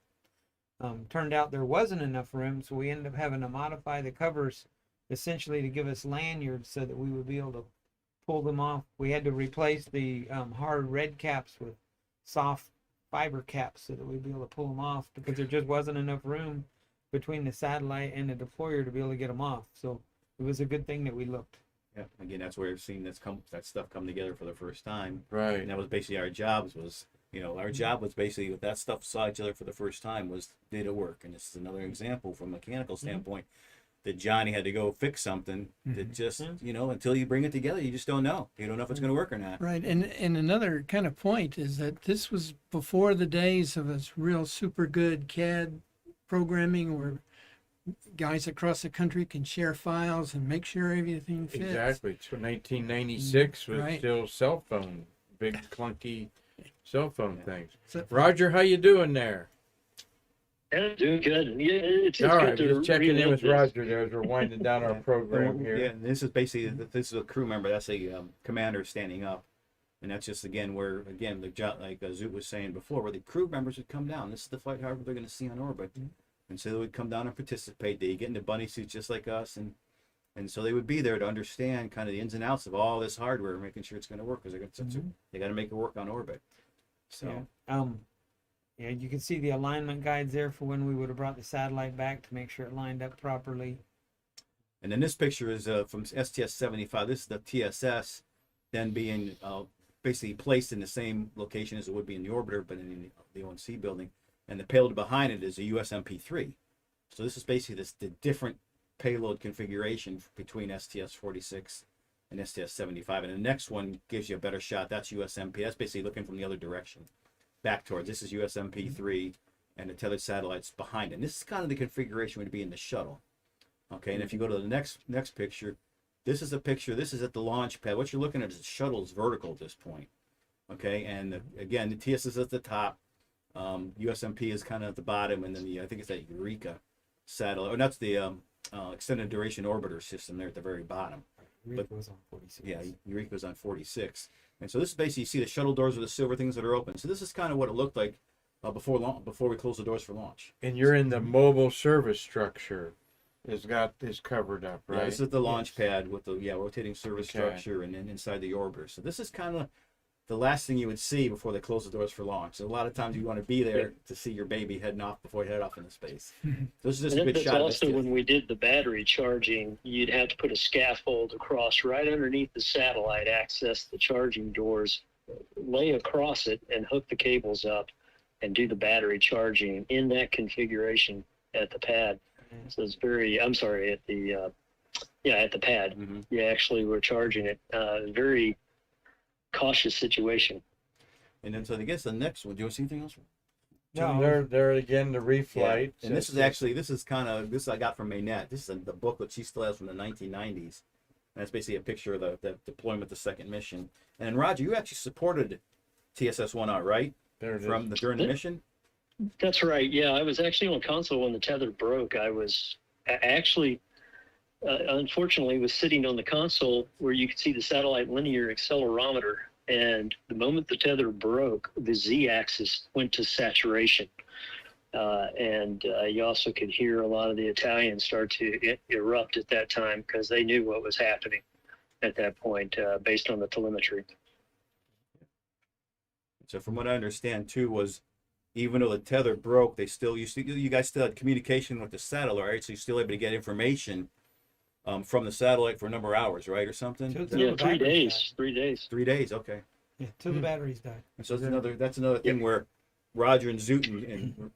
Turned out there wasn't enough room, so we ended up having to modify the covers essentially to give us lanyards so that we would be able to pull them off. We had to replace the hard red caps with soft fiber caps so that we'd be able to pull them off because there just wasn't enough room between the satellite and the deployer to be able to get them off. So it was a good thing that we looked. Yeah, again, that's where we've seen that stuff come together for the first time. Right. And that was basically our job was basically with that stuff saw each other for the first time was, did it work? And this is another example from a mechanical standpoint that Johnny had to go fix something that just, until you bring it together, you just don't know. You don't know if it's going to work or not. Right. And another kind of point is that this was before the days of a real super good CAD programming where guys across the country can share files and make sure everything fits. Exactly. So 1996 was still cell phone, big clunky cell phone things. So, Roger, how you doing there? Yeah, doing good. Yeah, it's all right. good to Just checking in with this. Roger there as we're winding down our program here. Yeah, and this is basically this is a crew member. That's a commander standing up, and that's just like Zoot was saying before, where the crew members would come down. This is the flight harbor they're going to see on orbit, and so they would come down and participate. They get into bunny suits just like us, and so they would be there to understand kind of the ins and outs of all this hardware, making sure it's going to work because they got to make it work on orbit. So. Yeah, you can see the alignment guides there for when we would have brought the satellite back to make sure it lined up properly. And then this picture is from STS-75. This is the TSS then being basically placed in the same location as it would be in the orbiter, but in the ONC building. And the payload behind it is a USMP-3. So this is basically the different payload configuration between STS-46 and STS-75. And the next one gives you a better shot. That's USMP. That's basically looking from the other direction. Back towards this is USMP-3 and the tethered satellites behind it. And this is kind of the configuration would be in the shuttle. Okay, and if you go to the next picture, This is a picture. This is at the launch pad. What you're looking at is the shuttle's vertical at this point. Okay, and again, the TS is at the top. USMP is kind of at the bottom, and then I think it's that Eureka satellite. Or that's the extended duration orbiter system there at the very bottom. Eureka was on 46. Yeah, Eureka was on 46. And so this is basically, you see the shuttle doors with the silver things that are open. So this is kind of what it looked like before we closed the doors for launch. And you're in the mobile service structure. Is covered up, right? Yeah, this is the launch pad with the rotating service structure, and then inside the orbiter. So this is kind of the last thing you would see before they close the doors for launch. So a lot of times you want to be there to see your baby heading off before you head off into space. So this is just a good That's shot. also when we did the battery charging, you'd have to put a scaffold across right underneath the satellite, access the charging doors, lay across it, and hook the cables up, and do the battery charging in that configuration at the pad. So it's at the pad. Mhm. You actually were charging it. Very cautious situation. And then so I guess the next one. Do you want to see anything else? No, There again, the reflight. And this I got from Maynette. This is the booklet she still has from the 1990s. And that's basically a picture of the deployment of the second mission. And Roger, you actually supported TSS-1R, right? There it is. During the mission? That's right. Yeah, I was actually on console when the tether broke. I was actually, unfortunately, was sitting on the console where you could see the satellite linear accelerometer. And the moment the tether broke, the Z-axis went to saturation. And you also could hear a lot of the Italians start to erupt at that time because they knew what was happening at that point based on the telemetry. So from what I understand too was, even though the tether broke, you guys still had communication with the satellite, right? So you're still able to get information from the satellite for a number of hours, right, or something? Till Yeah, 3 days. 3 days. 3 days, okay. Yeah, till the batteries died. And so that's another thing where Roger and Zoot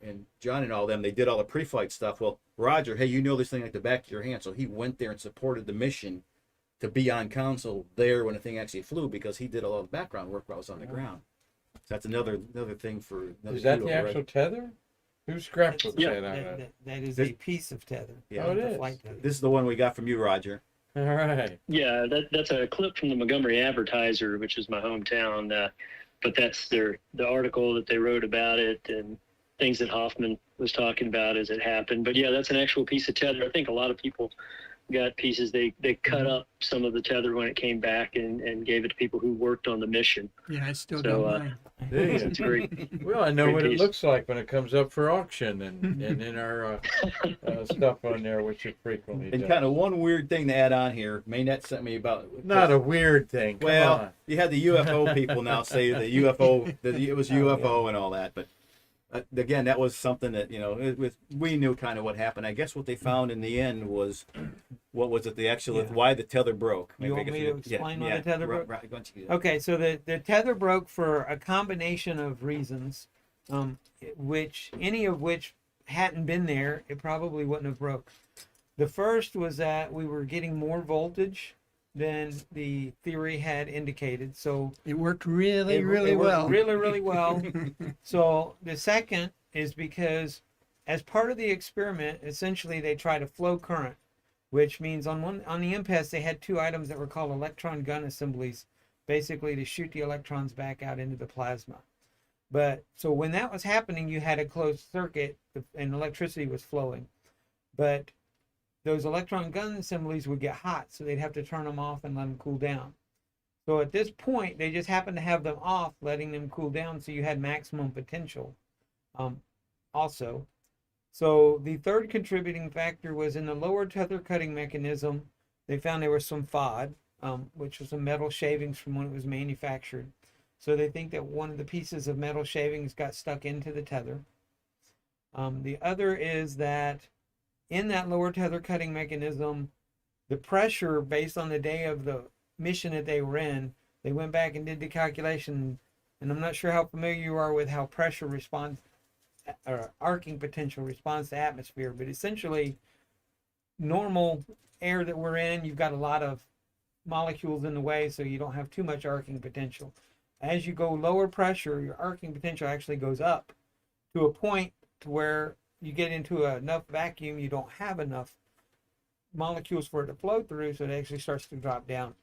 and John and all them, they did all the pre-flight stuff. Well, Roger, hey, you know this thing like the back of your hand, so he went there and supported the mission to be on console there when the thing actually flew, because he did a lot of background work while I was on the ground. So that's another thing for another. Is that kudo, the actual right? tether? Whose scrapbook Yeah, said that? That is This- a piece of tether. Yeah. Oh, it The is. flight tether. This is the one we got from you, Roger. All right. Yeah, that's a clip from the Montgomery Advertiser, which is my hometown. But that's the article that they wrote about it and things that Hoffman was talking about as it happened. But yeah, that's an actual piece of tether. I think a lot of people got pieces. They cut up some of the tether when it came back and gave it to people who worked on the mission. Yeah, I still So, got mine. It's great. Well, I know Great what it piece. looks like when it comes up for auction and in our stuff on there, which it frequently And does. kind of one weird thing to add on here, Maynette sent me about. Not a weird thing. Come Well, on. you had the UFO people now say that it was UFO and all that, but again, that was something that we knew kind of what happened. I guess what they found in the end was, what was it? The actual Yeah. why the tether broke. You want me to explain why the tether broke? Right, go ahead, you- Okay, so the tether broke for a combination of reasons, any of which hadn't been there, it probably wouldn't have broke. The first was that we were getting more voltage than the theory had indicated. So It worked really, it really worked well. really, really well. So the second is because as part of the experiment, essentially they tried a flow current, which means on the MPES they had two items that were called electron gun assemblies, basically to shoot the electrons back out into the plasma. But so when that was happening, you had a closed circuit and electricity was flowing. But those electron gun assemblies would get hot, so they'd have to turn them off and let them cool down. So at this point, they just happened to have them off, letting them cool down, so you had maximum potential also. So the third contributing factor was in the lower tether cutting mechanism, they found there was some FOD, which was some metal shavings from when it was manufactured. So they think that one of the pieces of metal shavings got stuck into the tether. The other is that in that lower tether cutting mechanism, the pressure based on the day of the mission that they were in, they went back and did the calculation, and I'm not sure how familiar you are with how pressure responds, or arcing potential responds to atmosphere, but essentially normal air that we're in, you've got a lot of molecules in the way, so you don't have too much arcing potential. As you go lower pressure, your arcing potential actually goes up to a point to where you get into enough vacuum, you don't have enough molecules for it to flow through, so it actually starts to drop down.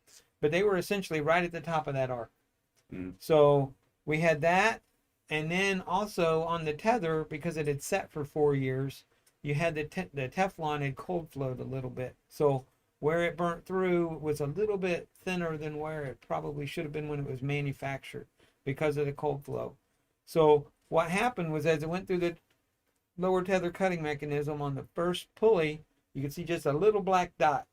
But they were essentially right at the top of that arc. So we had that, and then also on the tether, because it had set for 4 years, you had the Teflon had cold flowed a little bit. So where it burnt through was a little bit thinner than where it probably should have been when it was manufactured because of the cold flow. So what happened was, as it went through the lower tether cutting mechanism on the first pulley, you could see just a little black dot.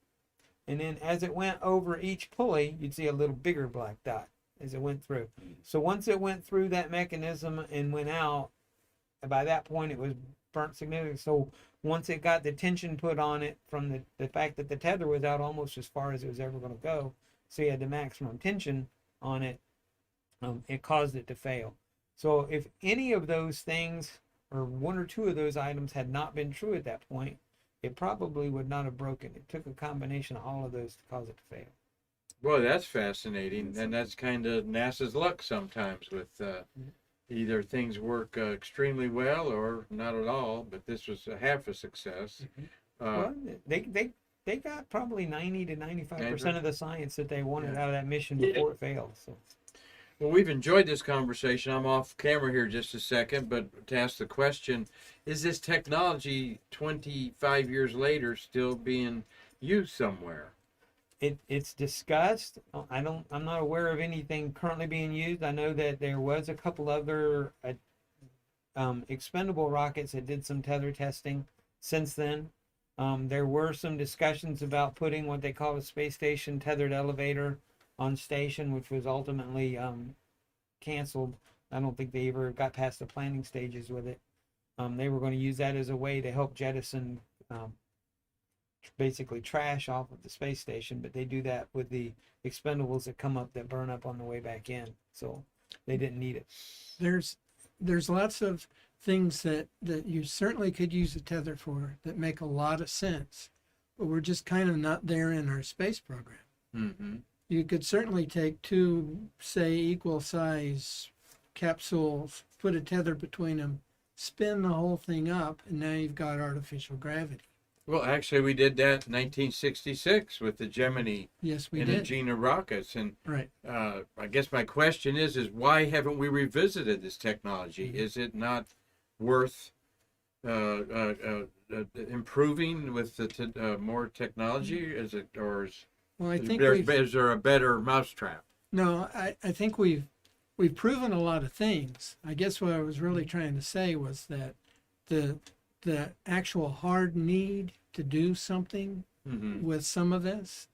And then as it went over each pulley, you'd see a little bigger black dot as it went through. So once it went through that mechanism and went out, by that point it was burnt significantly. So once it got the tension put on it from the fact that the tether was out almost as far as it was ever going to go, so you had the maximum tension on it, it caused it to fail. So if any of those things, or one or two of those items, had not been true at that point, it probably would not have broken. It took a combination of all of those to cause it to fail. Well, that's fascinating, and that's kind of NASA's luck sometimes with either things work extremely well or not at all. But this was a half a success. Well, they got probably 90 to 95% of the science that they wanted out of that mission before it failed. So. Well, we've enjoyed this conversation. I'm off camera here just a second, but to ask the question, is this technology 25 years later still being used somewhere? It's discussed. I'm not aware of anything currently being used. I know that there was a couple other expendable rockets that did some tether testing since then. There were some discussions about putting what they call a space station tethered elevator on station, which was ultimately canceled. I don't think they ever got past the planning stages with it. They were going to use that as a way to help jettison basically trash off of the space station, but they do that with the expendables that come up that burn up on the way back in, so they didn't need it. There's lots of things that you certainly could use a tether for that make a lot of sense, but we're just kind of not there in our space program. Mm-hmm. You could certainly take two, say, equal size capsules, put a tether between them, spin the whole thing up, and now you've got artificial gravity. Well, actually, we did that in 1966 with the Gemini Yes, we and did. Agena rockets. And Right. I guess my question is why haven't we revisited this technology? Is it not worth improving with the more technology? Is it, or Well, I think is there a better mousetrap? No, I think we've proven a lot of things. I guess what I was really trying to say was that the actual hard need to do something with some of this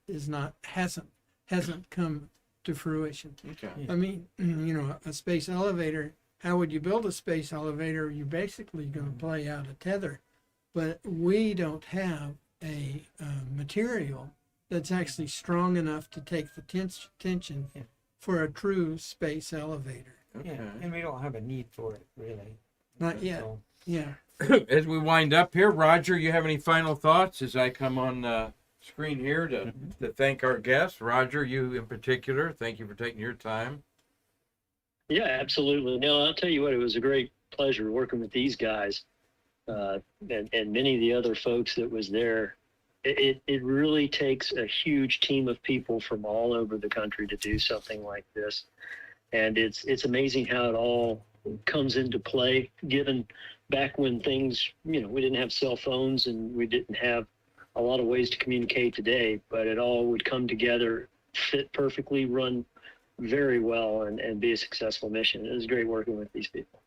hasn't come to fruition. Okay. I mean, a space elevator, how would you build a space elevator? You're basically going to play out a tether, but we don't have a material that's actually strong enough to take the tension for a true space elevator. Okay. Yeah, and we don't have a need for it, really. Not yet. So, Yeah. As we wind up here, Roger, you have any final thoughts as I come on screen here to thank our guests? Roger, you in particular, thank you for taking your time. Yeah, absolutely. No, I'll tell you what, it was a great pleasure working with these guys and many of the other folks that was there. It really takes a huge team of people from all over the country to do something like this. And it's amazing how it all comes into play, given back when things, we didn't have cell phones and we didn't have a lot of ways to communicate today, but it all would come together, fit perfectly, run very well, and be a successful mission. It was great working with these people.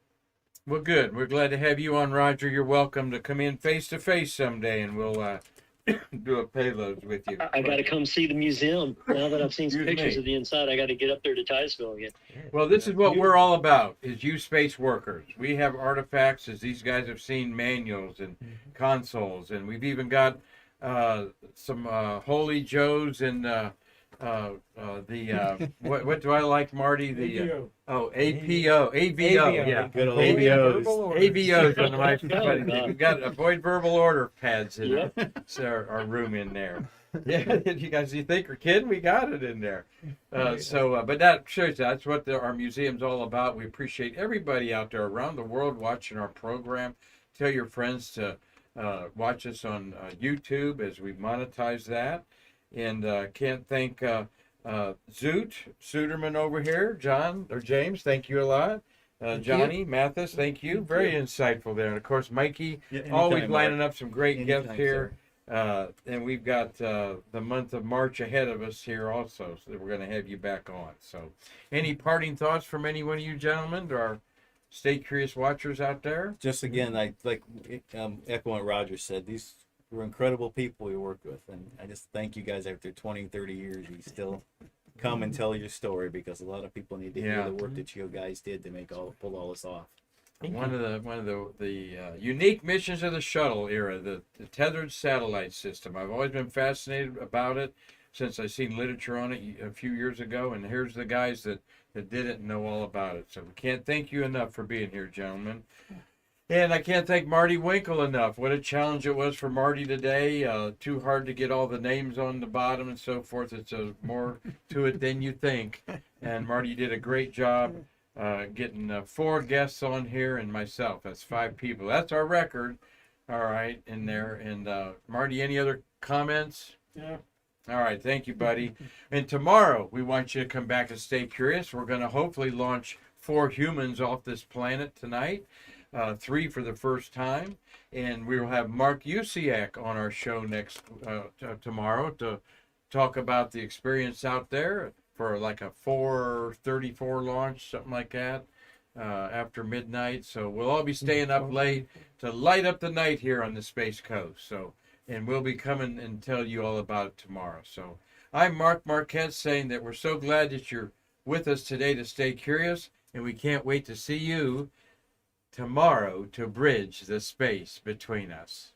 Well, good. We're glad to have you on, Roger. You're welcome to come in face to face someday, and we'll do a payloads with you. I got to come see the museum. Now that I've seen some Excuse pictures me. of the inside, I got to get up there to Titusville again. Well, this is what we're all about, is you space workers. We have artifacts, as these guys have seen, manuals and consoles, and we've even got some Holy Joes and what do I like, Marty? The AVO, yeah. Good old AVOs. AVOs on my Oh, God. we've got avoid verbal order pads in our room in there. Yeah, you think we're kidding? We got it in there. But that shows that's what our museum's all about. We appreciate everybody out there around the world watching our program. Tell your friends to watch us on YouTube as we monetize that. And can't thank Zoot Suderman over here, John or James. Thank you a lot. Johnny Mathis, thank you. Very insightful there. And of course, Mikey, Yeah, always anytime, lining Mark. up some great Anytime, guests here. And we've got the month of March ahead of us here also, so that we're going to have you back on. So, any parting thoughts from any one of you gentlemen or our Stay Curious watchers out there? Just again, I like echoing what Roger said. These were incredible people we worked with, and I just thank you guys. After 20, 30 years, you still come and tell your story, because a lot of people need to hear the work that you guys did to pull all this off. One of the unique missions of the shuttle era, the Tethered Satellite System. I've always been fascinated about it since I seen literature on it a few years ago, and here's the guys that did it and know all about it. So we can't thank you enough for being here, gentlemen. And I can't thank Marty Winkle enough. What a challenge it was for Marty today. Too hard to get all the names on the bottom and so forth. It's more to it than you think. And Marty did a great job getting 4 guests on here and myself. That's 5 people. That's our record. All right, in there. And Marty, any other comments? Yeah. All right, thank you, buddy. And tomorrow, we want you to come back and stay curious. We're going to hopefully launch 4 humans off this planet tonight, 3 for the first time. And we will have Mark Usiak on our show next tomorrow to talk about the experience out there for like a 4:34 launch, something like that, after midnight. So we'll all be staying up late to light up the night here on the Space Coast. So. And we'll be coming and tell you all about it tomorrow. So I'm Mark Marquette saying that we're so glad that you're with us today to stay curious, and we can't wait to see you tomorrow to bridge the space between us.